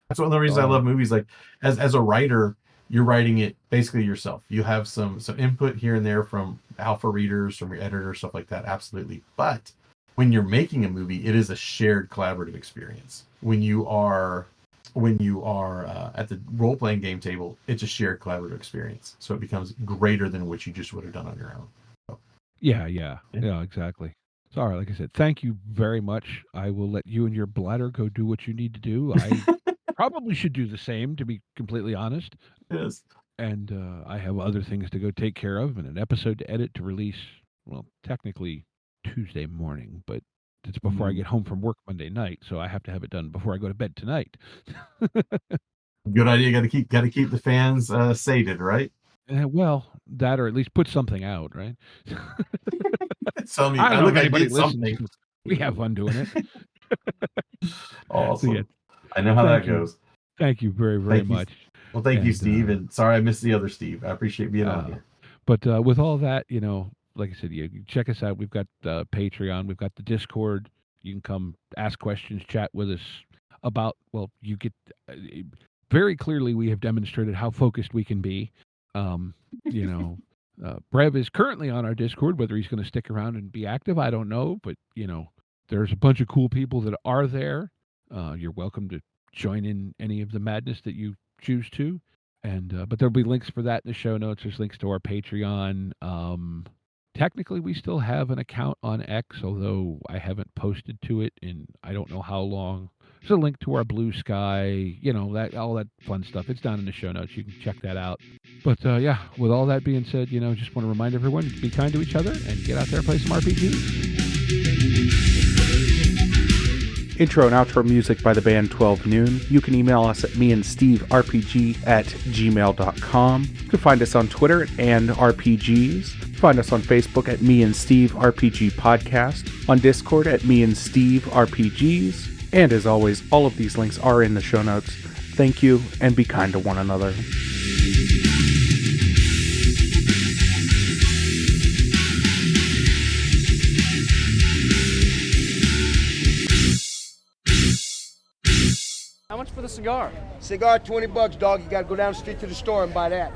That's one of the reasons I love movies. Like as a writer, you're writing it basically yourself. You have some input here and there from alpha readers, from your editor, stuff like that. Absolutely. But when you're making a movie, it is a shared collaborative experience. When you are at the role-playing game table, it's a shared collaborative experience. So it becomes greater than what you just would have done on your own. So, yeah, exactly. Sorry, like I said, thank you very much. I will let you and your bladder go do what you need to do. I probably should do the same, to be completely honest. Yes. And I have other things to go take care of and an episode to edit to release, well, technically Tuesday morning, but it's before I get home from work Monday night, so I have to have it done before I go to bed tonight. Good idea. Got to keep the fans sated, right? Well, that or at least put something out, right? Tell me, I don't know if anybody did listens. something. We have fun doing it. Awesome. So, yeah. I know how that goes. Thank you very, very much. Well, thank you, Steve. And sorry I missed the other Steve. I appreciate being on here. But with all that, like I said, you check us out. We've got Patreon. We've got the Discord. You can come ask questions, chat with us about, well, you get very clearly we have demonstrated how focused we can be. You know, Brev is currently on our Discord. Whether he's going to stick around and be active, I don't know. But, you know, there's a bunch of cool people that are there. You're welcome to join in any of the madness that you choose to. And but there'll be links for that in the show notes. There's links to our Patreon. Technically, we still have an account on X, although I haven't posted to it in I don't know how long. There's a link to our Blue Sky, you know, that all that fun stuff. It's down in the show notes. You can check that out. But yeah, with all that being said, you know, just want to remind everyone, be kind to each other and get out there and play some RPGs. Intro and outro music by the band 12 Noon. You can email us at meandsteverpg@gmail.com. You can find us on Twitter and RPGs. Find us on Facebook at Me and Steve RPG Podcast, on Discord at Me and Steve RPGs, and as always, all of these links are in the show notes. Thank you, and be kind to one another. How much for the cigar? Cigar, $20, dog. You gotta go down the street to the store and buy that.